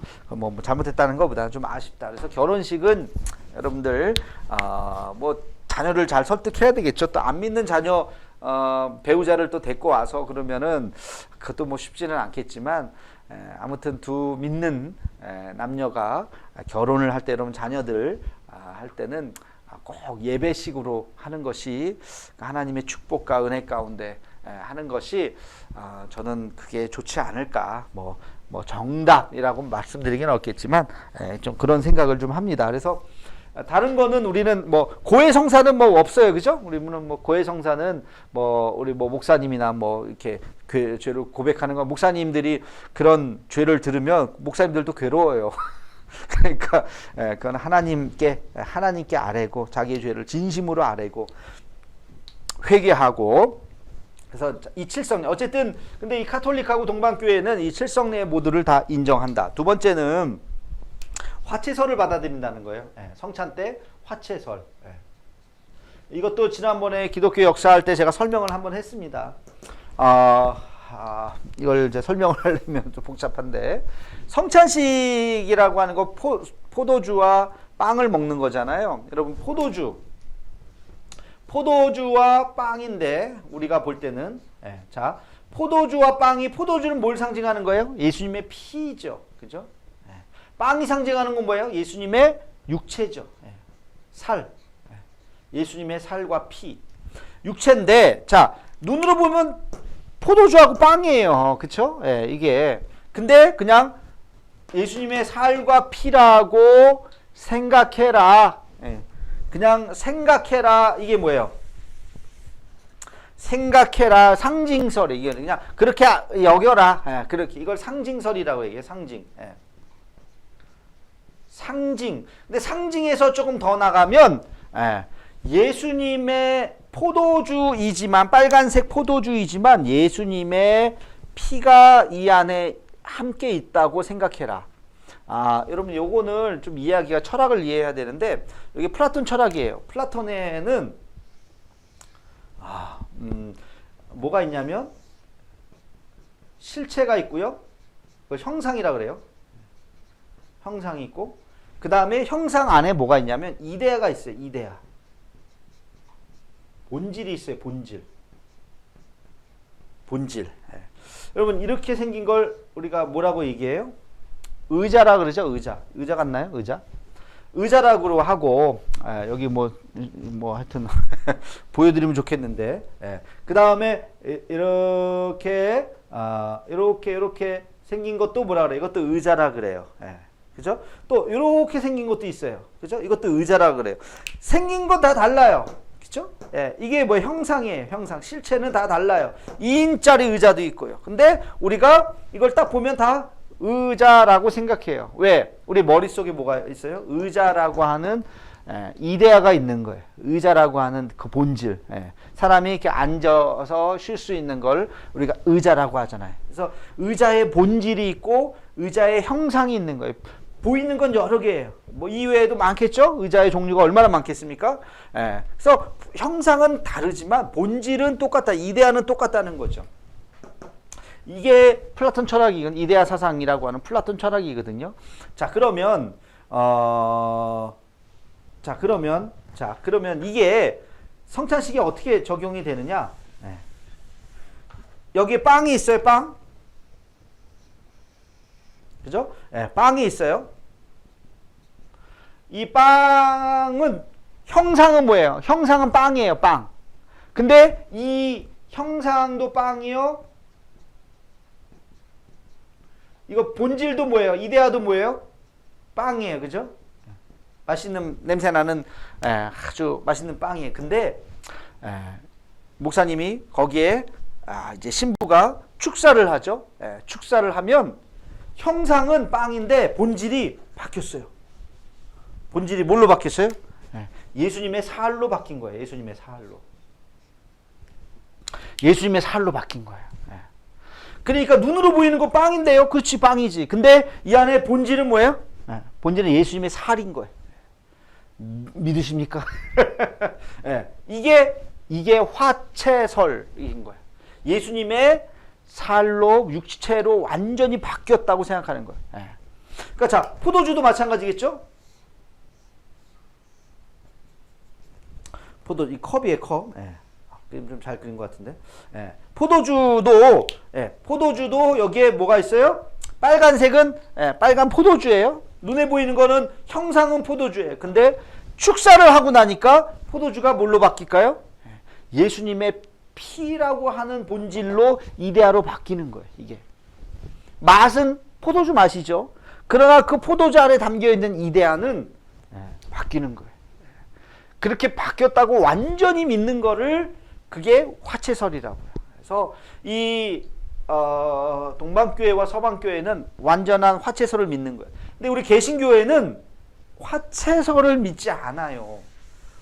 잘못했다는 것보다 좀 아쉽다. 그래서 결혼식은 여러분들 뭐 자녀를 잘 설득해야 되겠죠. 또 안 믿는 자녀 배우자를 또 데리고 와서 그러면은 그것도 뭐 쉽지는 않겠지만 아무튼 두 믿는 남녀가 결혼을 할 때 여러분 자녀들 할 때는 꼭 예배식으로 하는 것이 하나님의 축복과 은혜 가운데 하는 것이 저는 그게 좋지 않을까. 뭐 정답이라고 말씀드리기는 없겠지만 좀 그런 생각을 좀 합니다. 그래서 다른 거는 우리는 뭐 고해 성사는 뭐 없어요, 그죠? 우리는 뭐 고해 성사는 뭐 우리 뭐 목사님이나 뭐 이렇게 죄를 고백하는 거 목사님들이 그런 죄를 들으면 목사님들도 괴로워요. 그러니까 그건 하나님께 아뢰고 자기의 죄를 진심으로 아뢰고 회개하고 그래서 이 칠성례 어쨌든 근데 이 카톨릭하고 동방교회는 이 칠성례 모두를 다 인정한다. 두 번째는 화채설을 받아들인다는 거예요. 성찬 때 화채설. 이것도 지난번에 기독교 역사할 때 제가 설명을 한번 했습니다. 이걸 이제 설명을 하려면 좀 복잡한데 성찬식이라고 하는 거 포도주와 빵을 먹는 거잖아요. 여러분 포도주와 빵인데 우리가 볼 때는 자 포도주와 빵이 포도주는 뭘 상징하는 거예요? 예수님의 피죠, 그죠? 빵이 상징하는 건 뭐예요? 예수님의 육체죠. 살. 예수님의 살과 피. 육체인데, 자, 눈으로 보면 포도주하고 빵이에요. 그쵸? 이게. 근데 그냥 예수님의 살과 피라고 생각해라. 그냥 생각해라. 이게 뭐예요? 생각해라. 상징설이. 이게 그냥 그렇게 여겨라. 그렇게. 이걸 상징설이라고 얘기해요. 상징. 상징. 근데 상징에서 조금 더 나가면 예수님의 포도주이지만 빨간색 포도주이지만 예수님의 피가 이 안에 함께 있다고 생각해라. 여러분 요거는 좀 이해하기가 철학을 이해해야 되는데 여기 플라톤 철학이에요. 플라톤에는 뭐가 있냐면 실체가 있고요. 그걸 형상이라 그래요. 형상이 있고 그 다음에 형상 안에 뭐가 있냐면 이데아가 있어요. 이데아. 본질이 있어요. 본질. 여러분 이렇게 생긴 걸 우리가 뭐라고 얘기해요? 의자라 그러죠. 의자 같나요? 의자라고 하고 여기 뭐 하여튼 보여드리면 좋겠는데 그 다음에 이렇게 생긴 것도 뭐라 그래요? 이것도 의자라 그래요. 그죠? 또 이렇게 생긴 것도 있어요. 그죠? 이것도 의자라 그래요. 생긴 건 다 달라요. 그죠? 이게 뭐 형상이에요. 형상. 실체는 다 달라요. 2인짜리 의자도 있고요. 근데 우리가 이걸 딱 보면 다 의자라고 생각해요. 왜? 우리 머릿속에 뭐가 있어요? 의자라고 하는 이데아가 있는 거예요. 의자라고 하는 그 본질. 사람이 이렇게 앉아서 쉴 수 있는 걸 우리가 의자라고 하잖아요. 그래서 의자의 본질이 있고 의자의 형상이 있는 거예요. 보이는 건 여러 개예요. 뭐 이외에도 많겠죠? 의자의 종류가 얼마나 많겠습니까? 예. 그래서 형상은 다르지만 본질은 똑같다. 이데아는 똑같다는 거죠. 이게 플라톤 철학이건 이데아 사상이라고 하는 플라톤 철학이거든요. 자, 그러면 그러면 이게 성찬식에 어떻게 적용이 되느냐? 예. 여기에 빵이 있어요, 빵. 그죠? 예, 빵이 있어요. 이 빵은 형상은 뭐예요? 형상은 빵이에요, 빵. 근데 이 형상도 빵이요. 이거 본질도 뭐예요? 이데아도 뭐예요? 빵이에요, 그죠? 맛있는 냄새 나는 아주 맛있는 빵이에요. 근데 목사님이 거기에 이제 신부가 축사를 하죠. 축사를 하면 형상은 빵인데 본질이 바뀌었어요. 본질이 뭘로 바뀌었어요? 예수님의 살로 바뀐 거예요. 예수님의 살로. 예수님의 살로 바뀐 거예요. 그러니까 눈으로 보이는 거 빵인데요. 그렇지, 빵이지. 근데 이 안에 본질은 뭐예요? 본질은 예수님의 살인 거예요. 믿으십니까? 이게 화채설인 거예요. 예수님의 살로 육체로 완전히 바뀌었다고 생각하는 거예요. 그러니까 자, 포도주도 마찬가지겠죠? 이 컵이에요, 컵. 좀 잘 그린 것 같은데. 포도주도 여기에 뭐가 있어요? 빨간색은 빨간 포도주예요. 눈에 보이는 거는 형상은 포도주예요. 근데 축사를 하고 나니까 포도주가 뭘로 바뀔까요? 예수님의 피라고 하는 본질로 이데아로 바뀌는 거예요. 이게 맛은 포도주 맛이죠. 그러나 그 포도주 안에 담겨있는 이데아는 바뀌는 거예요. 그렇게 바뀌었다고 완전히 믿는 거를 그게 화채설이라고요. 그래서 이 동방교회와 서방교회는 완전한 화채설을 믿는 거예요. 근데 우리 개신교회는 화채설을 믿지 않아요.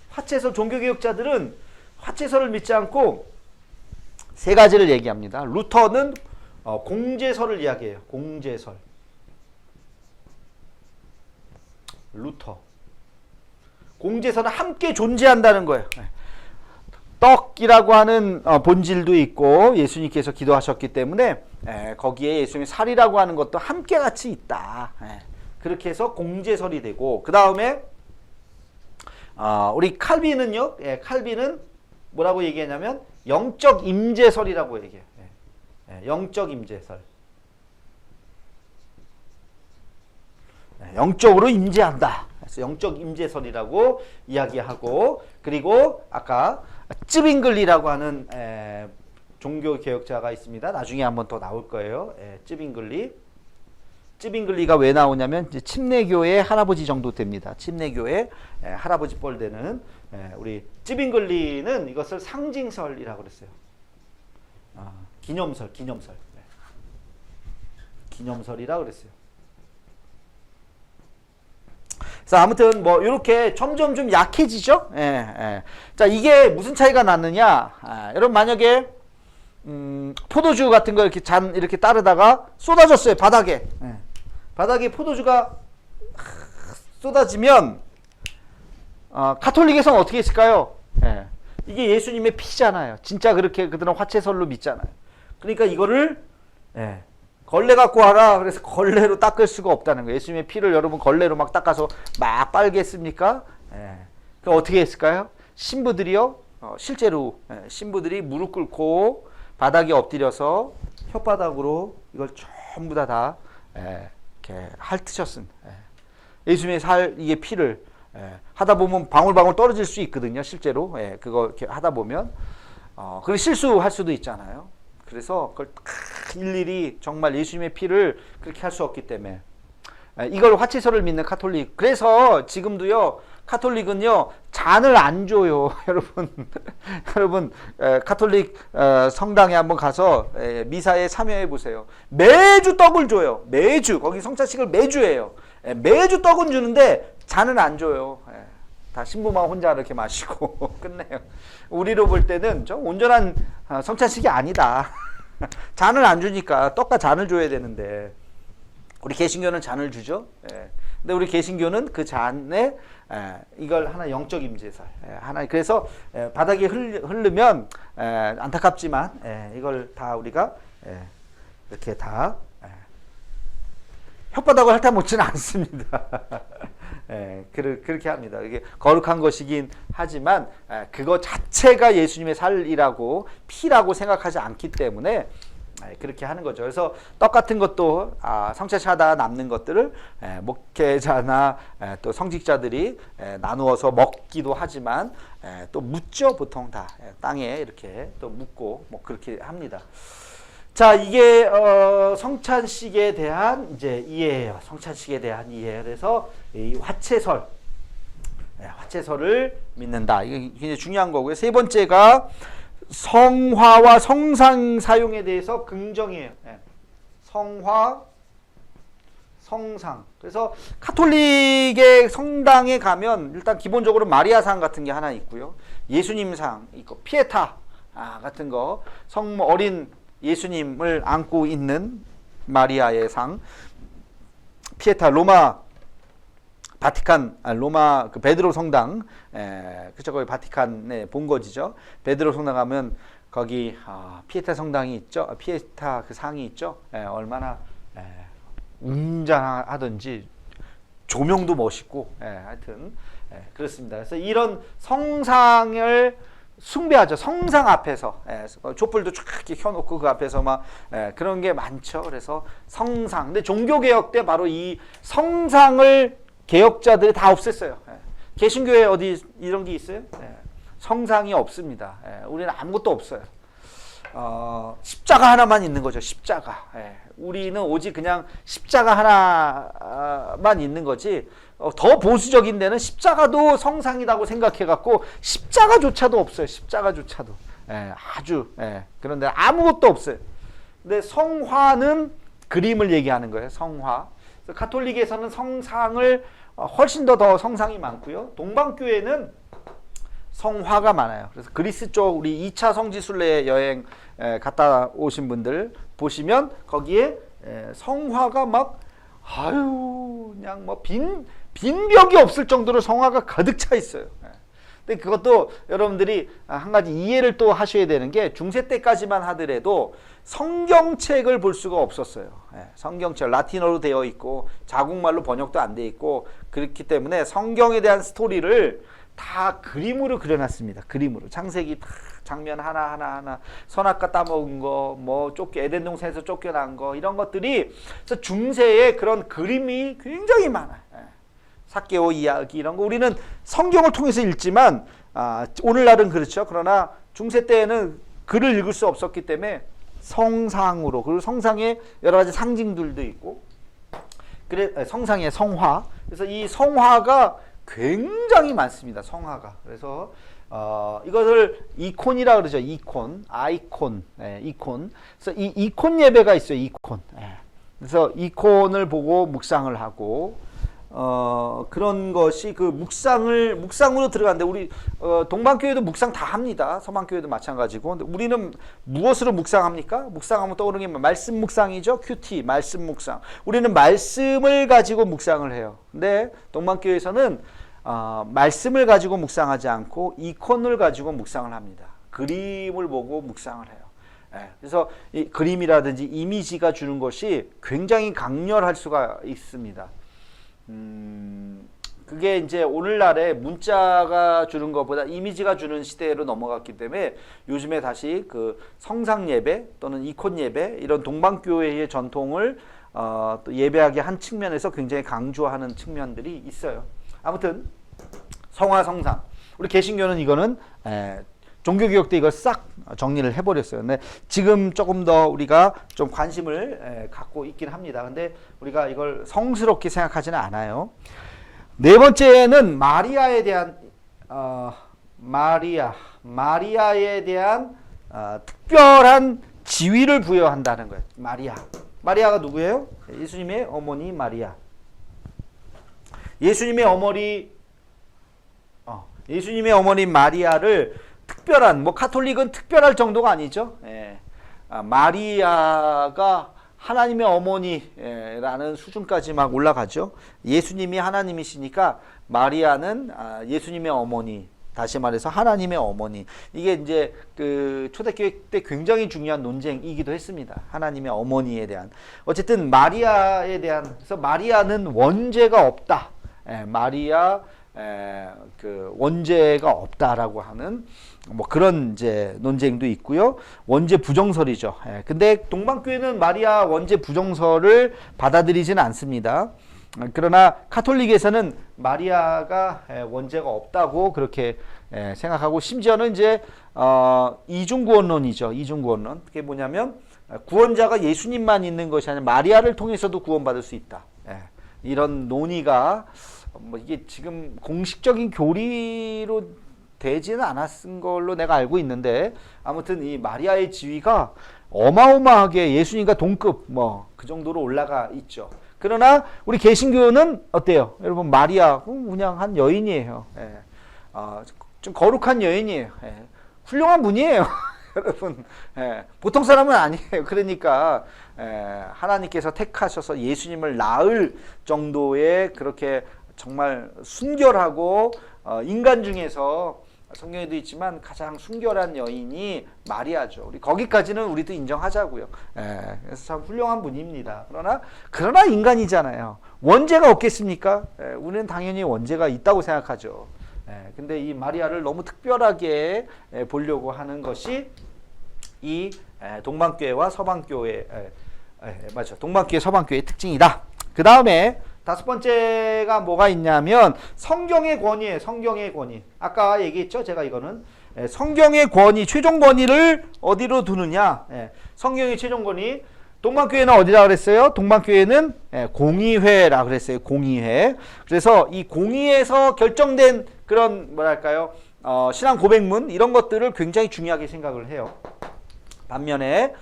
화채설, 종교개혁자들은 화채설을 믿지 않고 세 가지를 얘기합니다. 루터는 공제설을 이야기해요. 공제설. 루터. 공제설은 함께 존재한다는 거예요. 떡이라고 하는 본질도 있고 예수님께서 기도하셨기 때문에 거기에 예수님의 살이라고 하는 것도 함께 같이 있다. 그렇게 해서 공제설이 되고, 그 다음에 우리 칼빈은요. 칼빈은 뭐라고 얘기하냐면 영적 임재설이라고 얘기해요. 영적 임재설. 영적으로 임재한다. 그래서 영적 임재설이라고 이야기하고, 그리고 아까 쯔빙글리라고 하는 종교 개혁자가 있습니다. 나중에 한번 더 나올 거예요. 쯔빙글리가 왜 나오냐면 이제 침례교의 할아버지 정도 됩니다. 침례교의 할아버지 뻘 되는 우리 쯔빙글리는 이것을 상징설이라고 그랬어요. 기념설이라고 그랬어요. 자, 아무튼 뭐 이렇게 점점 좀 약해지죠. 자, 이게 무슨 차이가 났느냐? 여러분 만약에 포도주 같은 거 이렇게 잔 이렇게 따르다가 쏟아졌어요, 바닥에. 바닥에 포도주가 쏟아지면 가톨릭에서는 어떻게 했을까요? 이게 예수님의 피잖아요. 진짜 그렇게 그들은 화채설로 믿잖아요. 그러니까 이거를 걸레 갖고 와라. 그래서 걸레로 닦을 수가 없다는 거예요. 예수님의 피를 여러분 걸레로 막 닦아서 막 빨겠습니까? 그럼 어떻게 했을까요? 신부들이요, 실제로 신부들이 무릎 꿇고 바닥에 엎드려서 혓바닥으로 이걸 전부 다 이렇게 핥으셨은 예수님의 이게 피를 하다 보면 방울방울 떨어질 수 있거든요. 실제로 그거 이렇게 하다 보면 그리고 실수할 수도 있잖아요. 그래서 그걸 일일이 정말 예수님의 피를 그렇게 할 수 없기 때문에 이걸 화채설을 믿는 카톨릭. 그래서 지금도요, 카톨릭은요 잔을 안 줘요. 여러분 카톨릭 성당에 한번 가서 미사에 참여해 보세요. 매주 떡을 줘요. 매주 거기 성찬식을 매주 해요. 매주 떡은 주는데 잔은 안 줘요. 다 신부만 혼자 이렇게 마시고 끝내요. 우리로 볼 때는 좀 온전한 성찬식이 아니다. 잔을 안 주니까 떡과 잔을 줘야 되는데 우리 개신교는 잔을 주죠. 근데 우리 개신교는 그 잔에 이걸 하나 영적 임재설 하나 그래서 바닥에 흐르면 안타깝지만 이걸 다 우리가 이렇게 다 혓바닥을 핥아먹지는 않습니다. 그렇게 합니다. 이게 거룩한 것이긴 하지만 그거 자체가 예수님의 살이라고 피라고 생각하지 않기 때문에 그렇게 하는 거죠. 그래서 떡 같은 것도 성찬식하다가 남는 것들을 목회자나 또 성직자들이 나누어서 먹기도 하지만 또 묻죠. 보통 다 땅에 이렇게 또 묻고 뭐 그렇게 합니다. 자, 이게 성찬식에 대한 이제 이해예요. 성찬식에 대한 이해. 그래서 이 화채설, 화채설을 믿는다. 이게 굉장히 중요한 거고요. 세 번째가 성화와 성상 사용에 대해서 긍정이에요. 성화, 성상. 그래서 카톨릭의 성당에 가면 일단 기본적으로 마리아상 같은 게 하나 있고요. 예수님상 있고 피에타 같은 거, 어린 예수님을 안고 있는 마리아의 상, 피에타, 로마 그 베드로 성당, 그쵸, 거기 바티칸의 본거지죠. 베드로 성당 가면 거기 피에타 성당이 있죠. 피에타 그 상이 있죠. 얼마나 웅장하든지 조명도 멋있고, 하여튼 그렇습니다. 그래서 이런 성상을 숭배하죠. 성상 앞에서 촛불도 쫙 이렇게 켜놓고 그 앞에서 막 그런 게 많죠. 그래서 성상. 근데 종교개혁 때 바로 이 성상을 개혁자들이 다 없앴어요. 개신교에 어디 이런 게 있어요? 성상이 없습니다. 우리는 아무것도 없어요. 십자가 하나만 있는 거죠. 십자가. 우리는 오직 그냥 십자가 하나만 있는 거지. 더 보수적인 데는 십자가도 성상이라고 생각해갖고 십자가조차도 없어요. 십자가조차도. 아주. 그런데 아무것도 없어요. 근데 성화는 그림을 얘기하는 거예요. 성화. 가톨릭에서는 성상을 훨씬 더 성상이 많고요. 동방교회는 성화가 많아요. 그래서 그리스 쪽 우리 2차 성지순례 여행 갔다 오신 분들 보시면 거기에 성화가 막 그냥 뭐 빈 벽이 없을 정도로 성화가 가득 차 있어요. 근데 그것도 여러분들이 한 가지 이해를 또 하셔야 되는 게 중세 때까지만 하더라도 성경책을 볼 수가 없었어요. 성경책 라틴어로 되어 있고 자국말로 번역도 안 돼 있고 그렇기 때문에 성경에 대한 스토리를 다 그림으로 그려놨습니다. 그림으로 창세기 장면 하나 선악과 따먹은 거, 뭐 에덴 동산에서 쫓겨난 거 이런 것들이 그래서 중세에 그런 그림이 굉장히 많아요. 삭개오 이야기 이런 거 우리는 성경을 통해서 읽지만 오늘날은 그렇죠. 그러나 중세 때에는 글을 읽을 수 없었기 때문에 성상으로 그리고 성상에 여러 가지 상징들도 있고 그래 성상의 성화 그래서 이 성화가 굉장히 많습니다. 성화가 그래서 이것을 이콘이라 그러죠. 이콘, 아이콘, 이콘. 그래서 이 이콘 예배가 있어요. 이콘. 그래서 이콘을 보고 묵상을 하고 그런 것이 그 묵상으로 들어가는데 우리 동방교회도 묵상 다 합니다. 서방교회도 마찬가지고. 근데 우리는 무엇으로 묵상합니까? 묵상하면 떠오르는 게 말씀 묵상이죠. 큐티, 말씀 묵상. 우리는 말씀을 가지고 묵상을 해요. 근데 동방교회에서는 말씀을 가지고 묵상하지 않고 이콘을 가지고 묵상을 합니다. 그림을 보고 묵상을 해요. 그래서 이 그림이라든지 이미지가 주는 것이 굉장히 강렬할 수가 있습니다. 그게 이제 오늘날에 문자가 주는 것보다 이미지가 주는 시대로 넘어갔기 때문에 요즘에 다시 그 성상 예배 또는 이콘 예배 이런 동방교회의 전통을 또 예배하게 한 측면에서 굉장히 강조하는 측면들이 있어요. 아무튼 성화 성상 우리 개신교는 이거는 종교개혁 때 이걸 싹 정리를 해버렸어요. 근데 지금 조금 더 우리가 좀 관심을 갖고 있긴 합니다. 근데 우리가 이걸 성스럽게 생각하지는 않아요. 네 번째는 마리아에 대한 마리아에 대한 특별한 지위를 부여한다는 거예요. 마리아가 누구예요? 예수님의 어머니 마리아. 예수님의 어머니 마리아를 특별한, 뭐 카톨릭은 특별할 정도가 아니죠. 마리아가 하나님의 어머니라는 수준까지 막 올라가죠. 예수님이 하나님이시니까 마리아는 예수님의 어머니, 다시 말해서 하나님의 어머니. 이게 이제 그 초대교회 때 굉장히 중요한 논쟁이기도 했습니다. 하나님의 어머니에 대한. 어쨌든 마리아에 대한, 그래서 마리아는 원죄가 없다. 마리아 그 원죄가 없다라고 하는 뭐 그런 이제 논쟁도 있고요. 원죄 부정설이죠. 근데 동방교회는 마리아 원죄 부정설을 받아들이지는 않습니다. 그러나 카톨릭에서는 마리아가 원죄가 없다고 그렇게 생각하고, 심지어는 이제 이중구원론이죠. 이중구원론. 그게 뭐냐면 구원자가 예수님만 있는 것이 아니라 마리아를 통해서도 구원받을 수 있다. 이런 논의가 뭐 이게 지금 공식적인 교리로 되지는 않았은 걸로 내가 알고 있는데, 아무튼 이 마리아의 지위가 어마어마하게 예수님과 동급 뭐 그 정도로 올라가 있죠. 그러나 우리 개신교는 어때요? 여러분, 마리아 그냥 한 여인이에요. 좀 거룩한 여인이에요. 훌륭한 분이에요. 여러분, 보통 사람은 아니에요. 그러니까 하나님께서 택하셔서 예수님을 낳을 정도의 그렇게 정말 순결하고 인간 중에서 성경에도 있지만 가장 순결한 여인이 마리아죠. 우리 거기까지는 우리도 인정하자고요. 그래서 참 훌륭한 분입니다. 그러나 인간이잖아요. 원죄가 없겠습니까? 우리는 당연히 원죄가 있다고 생각하죠. 근데 이 마리아를 너무 특별하게 보려고 하는 것이 이 동방교회와 서방교회, 맞죠? 동방교회, 서방교회의 특징이다. 그 다음에 다섯 번째가 뭐가 있냐면 성경의 권위예요. 성경의 권위. 아까 얘기했죠. 제가 이거는 성경의 권위, 최종 권위를 어디로 두느냐. 성경의 최종 권위. 동방교회는 어디라 그랬어요? 동방교회는 공의회라 그랬어요. 공의회. 그래서 이 공의에서 결정된 그런 뭐랄까요? 신앙 고백문 이런 것들을 굉장히 중요하게 생각을 해요. 반면에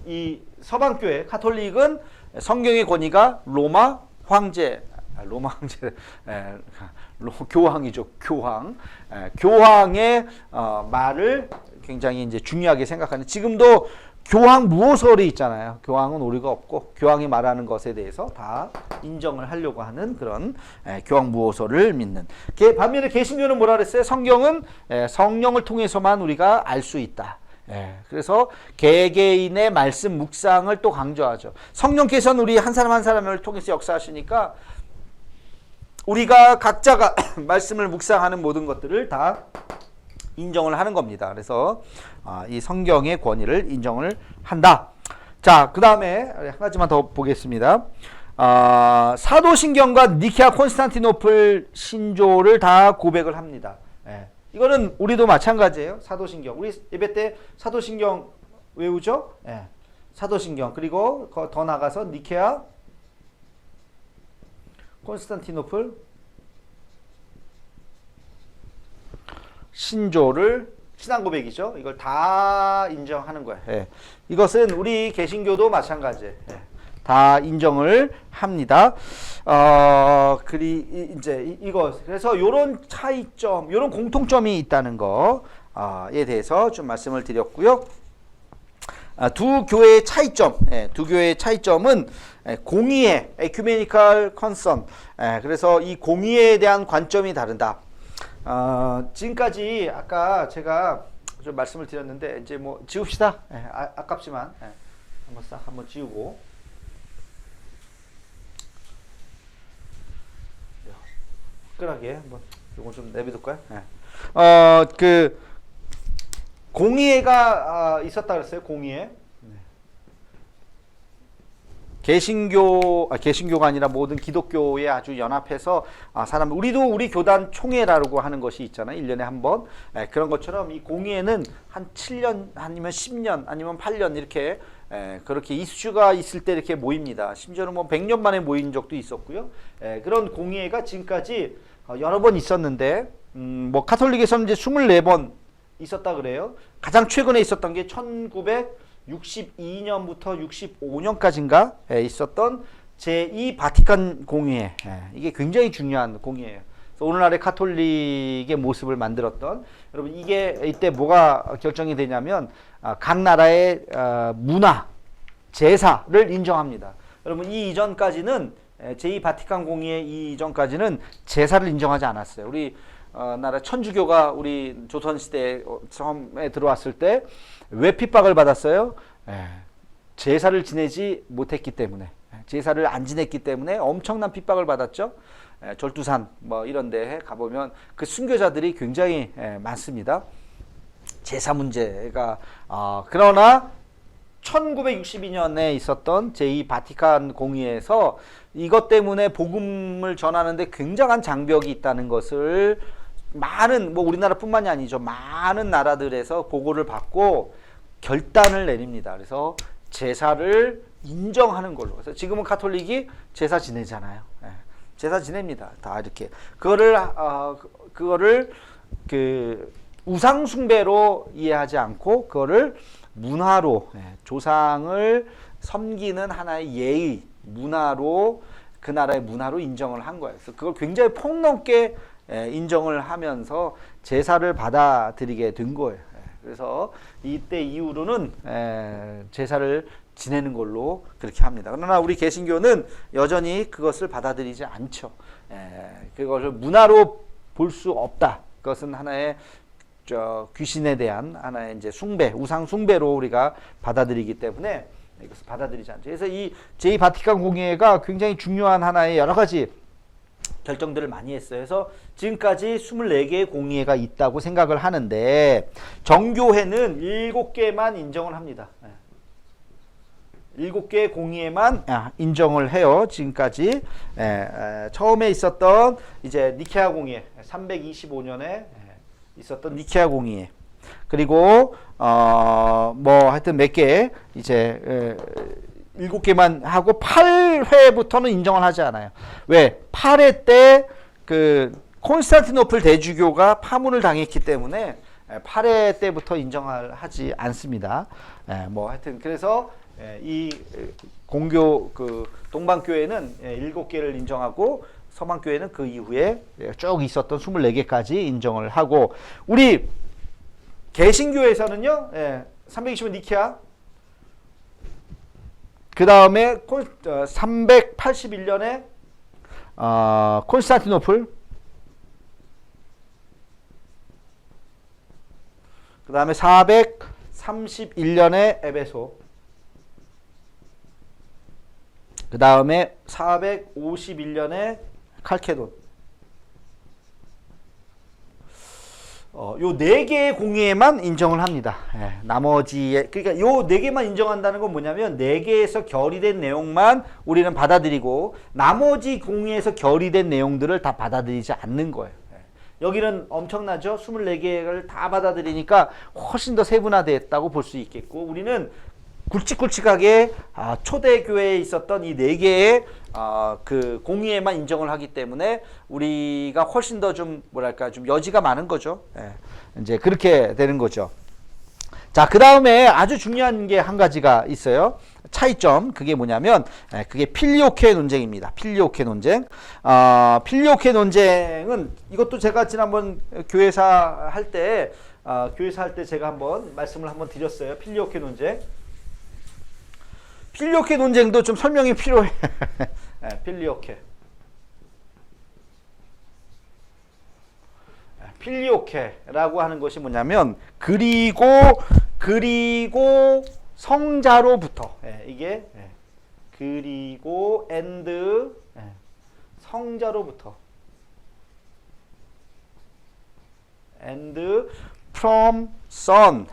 이 서방교회 카톨릭은 성경의 권위가 로마 황제, 교황이죠. 교황의 말을 굉장히 이제 중요하게 생각하는, 지금도 교황 무호설이 있잖아요. 교황은 오류가 없고 교황이 말하는 것에 대해서 다 인정을 하려고 하는 그런 교황 무호설을 믿는. 반면에 개신교는 뭐라 그랬어요? 성경은 성령을 통해서만 우리가 알 수 있다. 그래서 개개인의 말씀 묵상을 또 강조하죠. 성령께서는 우리 한 사람 한 사람을 통해서 역사하시니까 우리가 각자가 말씀을 묵상하는 모든 것들을 다 인정을 하는 겁니다. 그래서 이 성경의 권위를 인정을 한다. 자, 그 다음에 한 가지만 더 보겠습니다. 사도신경과 니케아 콘스탄티노플 신조를 다 고백을 합니다. 이거는 우리도 마찬가지예요. 사도신경. 우리 예배 때 사도신경 외우죠? 사도신경. 그리고 더 나가서 니케아 콘스탄티노플 신조를 신앙 고백이죠. 이걸 다 인정하는 거예요. 이것은 우리 개신교도 마찬가지예요. 다 인정을 합니다. 그래서 요런 차이점, 요런 공통점이 있다는 거에 대해서 좀 말씀을 드렸고요. 두 교회의 차이점은 공의회, ecumenical concern. 그래서 이 공의회에 대한 관점이 다르다. 지금까지 아까 제가 좀 말씀을 드렸는데 이제 뭐 지웁시다. 아깝지만 한번 지우고. 특별하게 한번 이거 좀 내비둘까요? 그 공의회가 있었다 그랬어요. 공의회. 개신교가 아니라 모든 기독교에 아주 연합해서 우리도 우리 교단 총회라고 하는 것이 있잖아요. 1년에 한 번. 그런 것처럼 이 공의회는 한 7년 아니면 10년 아니면 8년 이렇게 그렇게 이슈가 있을 때 이렇게 모입니다. 심지어는 뭐 100년 만에 모인 적도 있었고요. 그런 공의회가 지금까지 여러 번 있었는데 뭐 카톨릭에서는 이제 24번 있었다 그래요. 가장 최근에 있었던 게 1962년부터 65년까지인가 있었던 제2 바티칸 공의회. 이게 굉장히 중요한 공의회예요. 그래서 오늘날의 카톨릭의 모습을 만들었던, 여러분 이게 이때 뭐가 결정이 되냐면 각 나라의 문화, 제사를 인정합니다. 여러분 이 이전까지는 제2 바티칸 공의회 이전까지는 제사를 인정하지 않았어요. 우리 나라 천주교가 우리 조선시대에 처음에 들어왔을 때 왜 핍박을 받았어요? 제사를 지내지 못했기 때문에, 제사를 안 지냈기 때문에 엄청난 핍박을 받았죠. 절두산 뭐 이런 데에 가보면 그 순교자들이 굉장히 많습니다. 제사 문제가 그러나 1962년에 있었던 제2 바티칸 공의회에서 이것 때문에 복음을 전하는데 굉장한 장벽이 있다는 것을 많은, 뭐 우리나라뿐만이 아니죠, 많은 나라들에서 보고를 받고 결단을 내립니다. 그래서 제사를 인정하는 걸로. 그래서 지금은 카톨릭이 제사 지내잖아요. 제사 지냅니다. 다 이렇게 그거를 그 우상 숭배로 이해하지 않고 그거를 문화로, 조상을 섬기는 하나의 예의, 문화로, 그 나라의 문화로 인정을 한 거예요. 그래서 그걸 굉장히 폭넓게 인정을 하면서 제사를 받아들이게 된 거예요. 그래서 이때 이후로는 제사를 지내는 걸로 그렇게 합니다. 그러나 우리 개신교는 여전히 그것을 받아들이지 않죠. 그것을 문화로 볼 수 없다. 그것은 하나의 귀신에 대한 하나의 이제 숭배, 우상 숭배로 우리가 받아들이기 때문에 이것을 받아들이지 않죠. 그래서 이 제2 바티칸 공의회가 굉장히 중요한 하나의 여러 가지 결정들을 많이 했어요. 그래서 지금까지 24개의 공의회가 있다고 생각을 하는데 정교회는 7개만 인정을 합니다. 7개의 공의회만 인정을 해요. 지금까지. 처음에 있었던 이제 니케아 공의회, 325년에 있었던 니케아 공의회. 그리고 뭐 하여튼 몇 개 이제 7개만 하고 8회부터는 인정을 하지 않아요. 왜? 8회 때 그 콘스탄티노플 대주교가 파문을 당했기 때문에 8회 때부터 인정을 하지 않습니다. 뭐 하여튼 그래서 이 공교 그 동방교회는 7개를 인정하고 서방교회는 그 이후에 쭉 있었던 24개까지 인정을 하고, 우리 개신교에서는요 325 니케아, 그 다음에 381년에 콘스탄티노플, 그 다음에 431년에 에베소, 그 다음에 451년에 칼케돈. 요 4개의 공의회만 인정을 합니다. 나머지에, 그러니까 요 4개만 인정한다는 건 뭐냐면 4개에서 결의된 내용만 우리는 받아들이고 나머지 공의회에서 결의된 내용들을 다 받아들이지 않는 거예요. 여기는 엄청나죠? 24개를 다 받아들이니까 훨씬 더 세분화됐다고 볼 수 있겠고, 우리는 굵직굵직하게 초대교회에 있었던 이 4개의 그 공의회만 인정을 하기 때문에 우리가 훨씬 더 좀 뭐랄까 좀 여지가 많은 거죠. 이제 그렇게 되는 거죠. 자, 그 다음에 아주 중요한 게 한 가지가 있어요. 차이점. 그게 뭐냐면 그게 필리오케 논쟁입니다. 필리오케 논쟁. 필리오케 논쟁은 이것도 제가 지난번 교회사 할 때 제가 한번 말씀을 한번 드렸어요. 필리오케 논쟁. 필리오케 논쟁도 좀 설명이 필요해. 필리오케라고 하는 것이 뭐냐면 그리고 성자로부터, 이게 그리고 and 성자로부터, and from son,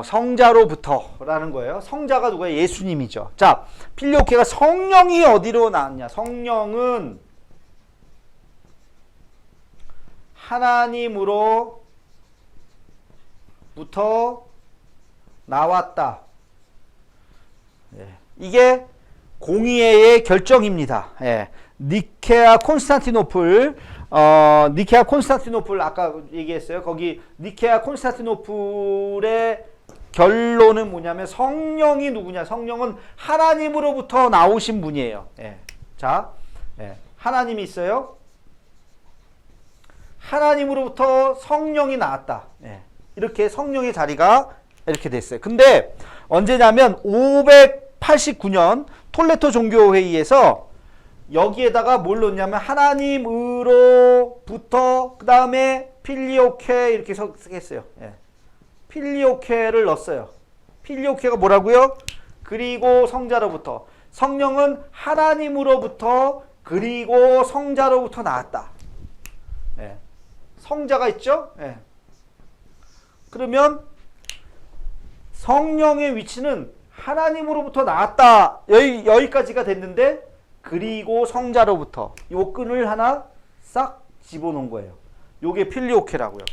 성자로부터라는 거예요. 성자가 누구예요? 예수님이죠. 자, 필리오케가 성령이 어디로 나왔냐? 성령은 하나님으로부터 나왔다. 이게 공의회의 결정입니다. 니케아 콘스탄티노플, 아까 얘기했어요. 거기 니케아 콘스탄티노플의 결론은 뭐냐면 성령이 누구냐? 성령은 하나님으로부터 나오신 분이에요. 자, 하나님이 있어요. 하나님으로부터 성령이 나왔다. 예. 이렇게 성령의 자리가 이렇게 됐어요. 근데 언제냐면 589년 톨레토 종교회의에서 여기에다가 뭘 넣냐면 하나님으로부터 그 다음에 필리오케 이렇게 했어요. 예. 필리오케를 넣었어요. 필리오케가 뭐라고요? 그리고 성자로부터. 성령은 하나님으로부터 그리고 성자로부터 나왔다. 예. 성자가 있죠? 예. 그러면 성령의 위치는 하나님으로부터 나왔다. 여기까지가 됐는데 그리고 성자로부터 요 끈을 하나 싹 집어넣은 거예요. 요게 필리오케라고요.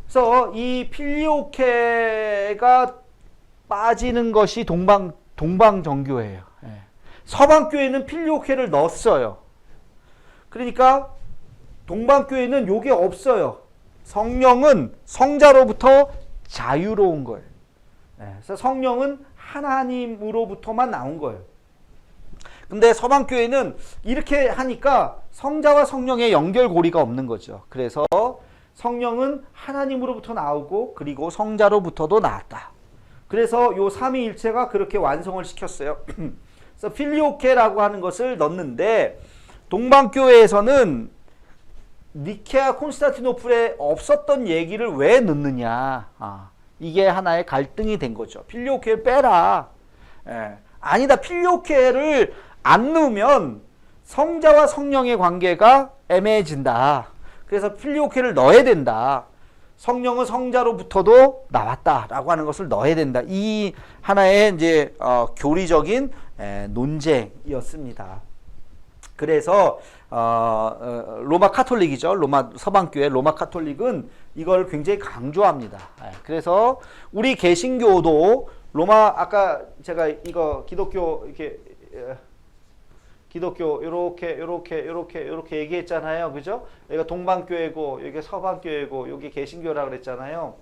그래서 이 필리오케가 빠지는 것이 동방정교회예요. 예. 서방교회는 필리오케를 넣었어요. 그러니까 동방교회는 요게 없어요. 성령은 성자로부터 자유로운 거예요. 예. 그래서 성령은 하나님으로부터만 나온 거예요. 근데 서방교회는 이렇게 하니까 성자와 성령의 연결고리가 없는 거죠. 그래서 성령은 하나님으로부터 나오고 그리고 성자로부터도 나왔다. 그래서 요 삼위일체가 그렇게 완성을 시켰어요. 그래서 필리오케라고 하는 것을 넣는데 동방교회에서는 니케아 콘스탄티노플에 없었던 얘기를 왜 넣느냐. 이게 하나의 갈등이 된 거죠. 필리오케를 빼라. 예. 아니다. 필리오케를 안 넣으면 성자와 성령의 관계가 애매해진다. 그래서 필리오케를 넣어야 된다. 성령은 성자로부터도 나왔다라고 하는 것을 넣어야 된다. 이 하나의 이제 교리적인 논쟁이었습니다. 그래서 로마 카톨릭이죠. 로마 서방교회 로마 카톨릭은 이걸 굉장히 강조합니다. 그래서 우리 개신교도 로마 아까 제가 이거 기독교 이렇게 기독교 요렇게 얘기했잖아요. 그죠? 여기가 동방교회고 여기가 서방교회고 여기 개신교라 그랬잖아요.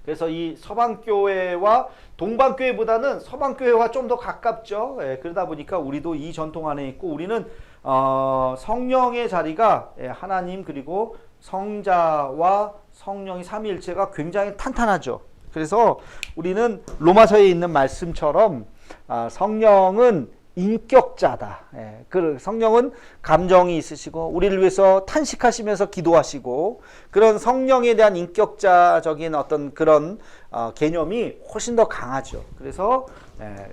그래서 이 서방교회와 동방교회보다는 서방교회와 좀 더 가깝죠. 예, 그러다 보니까 우리도 이 전통 안에 있고 우리는 성령의 자리가 하나님 그리고 성자와 성령의 삼위일체가 굉장히 탄탄하죠. 그래서 우리는 로마서에 있는 말씀처럼 성령은 인격자다. 예, 그 성령은 감정이 있으시고 우리를 위해서 탄식하시면서 기도하시고 그런 성령에 대한 인격자적인 어떤 그런 개념이 훨씬 더 강하죠. 그래서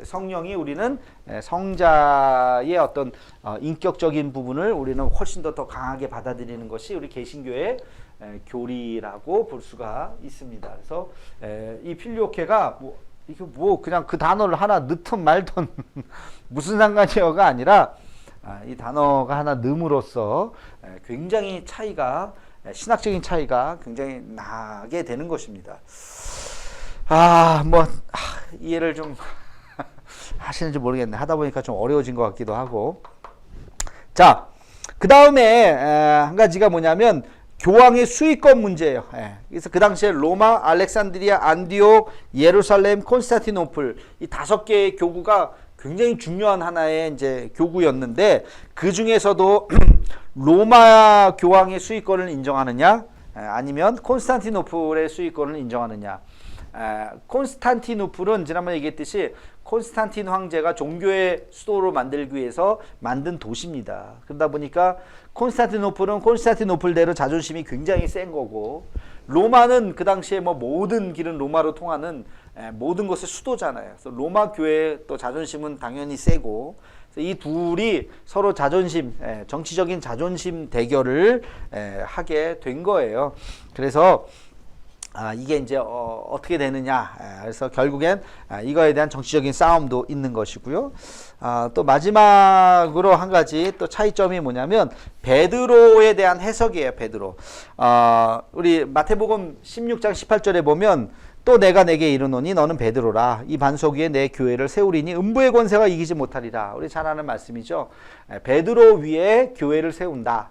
성령이 우리는 성자의 어떤 인격적인 부분을 우리는 훨씬 더 강하게 받아들이는 것이 우리 개신교의 교리라고 볼 수가 있습니다. 그래서 이 필리오케가 이게 그냥 그 단어를 하나 넣든 말든 무슨 상관이어가 아니라 이 단어가 하나 넣음으로써 굉장히 차이가 신학적인 차이가 굉장히 나게 되는 것입니다. 이해를 좀 하시는지 모르겠네. 하다 보니까 좀 어려워진 것 같기도 하고. 자, 그 다음에 한 가지가 뭐냐면 교황의 수익권 문제예요. 그래서 그 당시에 로마, 알렉산드리아, 안디옥, 예루살렘, 콘스탄티노플 이 5개의 교구가 굉장히 중요한 하나의 이제 교구였는데 그 중에서도 로마 교황의 수익권을 인정하느냐, 아니면 콘스탄티노플의 수익권을 인정하느냐. 콘스탄티노플은 지난번에 얘기했듯이 콘스탄틴 황제가 종교의 수도로 만들기 위해서 만든 도시입니다. 그러다 보니까 콘스탄티노플은 콘스탄티노플대로 자존심이 굉장히 센 거고 로마는 그 당시에 모든 길은 로마로 통하는 모든 것의 수도잖아요. 그래서 로마 교회의 또 자존심은 당연히 세고 이 둘이 서로 자존심, 정치적인 자존심 대결을 하게 된 거예요. 그래서 이게 이제 어떻게 되느냐. 그래서 결국엔 이거에 대한 정치적인 싸움도 있는 것이고요. 또 마지막으로 한 가지 또 차이점이 뭐냐면 베드로에 대한 해석이에요. 베드로. 우리 마태복음 16장 18절에 보면 또 내가 내게 이르노니 너는 베드로라. 이 반석 위에 내 교회를 세우리니 음부의 권세가 이기지 못하리라. 우리 잘 아는 말씀이죠. 베드로 위에 교회를 세운다.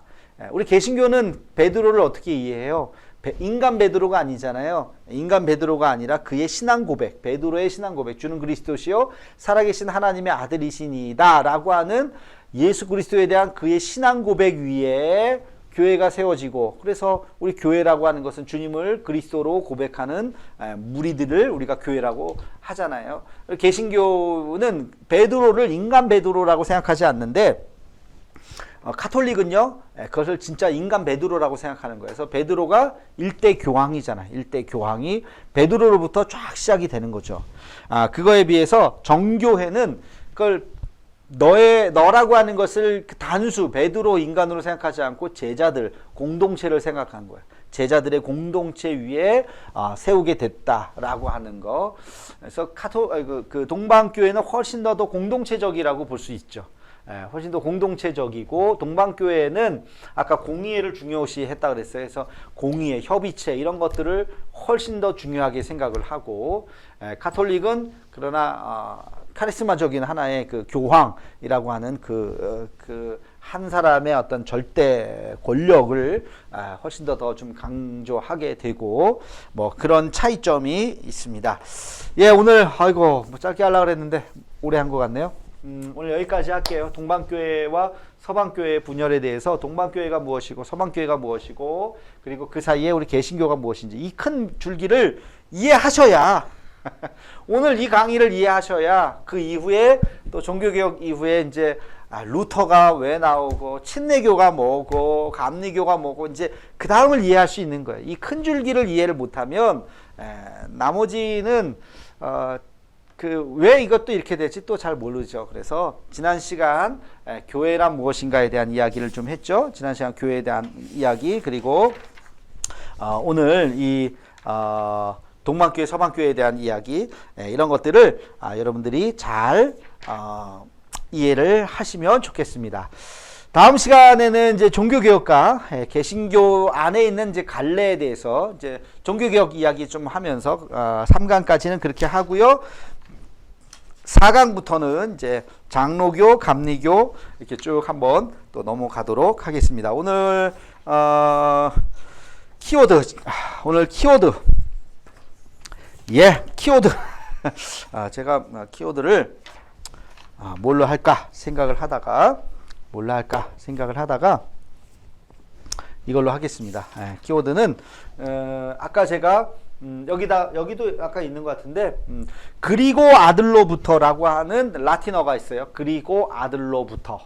우리 개신교는 베드로를 어떻게 이해해요? 인간 베드로가 아니잖아요. 인간 베드로가 아니라 그의 신앙 고백, 베드로의 신앙 고백, 주는 그리스도시요 살아계신 하나님의 아들이시니이다 라고 하는 예수 그리스도에 대한 그의 신앙 고백 위에 교회가 세워지고 그래서 우리 교회라고 하는 것은 주님을 그리스도로 고백하는 무리들을 우리가 교회라고 하잖아요. 개신교는 베드로를 인간 베드로라고 생각하지 않는데 카톨릭은요 그것을 진짜 인간 베드로라고 생각하는 거예요. 그래서 베드로가 일대 교황이잖아요. 일대 교황이 베드로로부터 쫙 시작이 되는 거죠. 그거에 비해서 정교회는 그걸 너라고 하는 것을 단수 베드로 인간으로 생각하지 않고 제자들 공동체를 생각한 거예요. 제자들의 공동체 위에 세우게 됐다라고 하는 거. 그래서 그 동방교회는 훨씬 더 공동체적이라고 볼 수 있죠. 훨씬 더 공동체적이고 동방교회는 아까 공의회를 중요시 했다 그랬어요. 그래서 공의회, 협의체 이런 것들을 훨씬 더 중요하게 생각을 하고 카톨릭은 그러나 카리스마적인 하나의 그 교황이라고 하는 그 한 사람의 어떤 절대 권력을 훨씬 더 좀 강조하게 되고 뭐 그런 차이점이 있습니다. 예, 오늘 아이고 뭐 짧게 하려고 그랬는데 오래 한 것 같네요. 오늘 여기까지 할게요. 동방교회와 서방교회의 분열에 대해서 동방교회가 무엇이고 서방교회가 무엇이고 그리고 그 사이에 우리 개신교가 무엇인지 이 큰 줄기를 이해하셔야 오늘 이 강의를 이해하셔야 그 이후에 또 종교개혁 이후에 이제 루터가 왜 나오고 침례교가 뭐고 감리교가 뭐고 이제 그 다음을 이해할 수 있는 거예요. 이 큰 줄기를 이해를 못하면 나머지는 왜 이것도 이렇게 될지 또 잘 모르죠. 그래서 지난 시간 교회란 무엇인가에 대한 이야기를 좀 했죠. 지난 시간 교회에 대한 이야기 그리고 오늘 이 동방교회 서방교회에 대한 이야기 이런 것들을 여러분들이 잘 이해를 하시면 좋겠습니다. 다음 시간에는 이제 종교개혁과 개신교 안에 있는 이제 갈래에 대해서 이제 종교개혁 이야기 좀 하면서 3강까지는 그렇게 하고요. 4강부터는 이제 장로교, 감리교 이렇게 쭉 한번 또 넘어가도록 하겠습니다. 오늘 키워드 키워드 제가 키워드를 뭘로 할까 생각을 하다가 이걸로 하겠습니다. 키워드는 아까 제가 여기도 아까 있는 것 같은데 그리고 아들로부터라고 하는 라틴어가 있어요. 그리고 아들로부터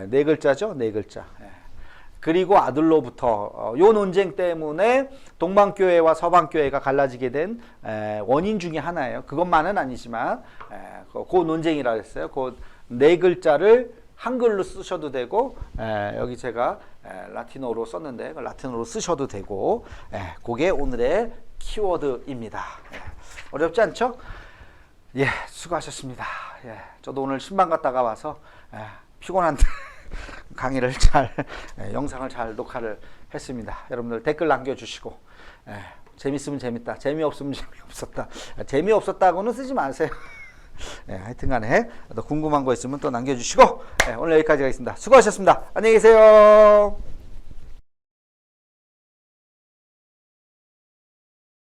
네 글자죠. 네 글자. 그리고 아들로부터 요 논쟁 때문에 동방교회와 서방교회가 갈라지게 된 원인 중에 하나예요. 그것만은 아니지만 그 논쟁이라 했어요. 그 네 글자를 한글로 쓰셔도 되고 여기 제가 라틴어로 썼는데 라틴어로 쓰셔도 되고 그게 오늘의 키워드입니다. 어렵지 않죠? 예, 수고하셨습니다. 예, 저도 오늘 신방 갔다가 와서 피곤한데 강의를 영상을 잘 녹화를 했습니다. 여러분들 댓글 남겨주시고 재밌으면 재밌다, 재미없으면 재미없었다. 재미없었다고는 쓰지 마세요. 하여튼 간에 또 궁금한 거 있으면 또 남겨주시고 오늘 여기까지 하겠습니다. 수고하셨습니다. 안녕히 계세요.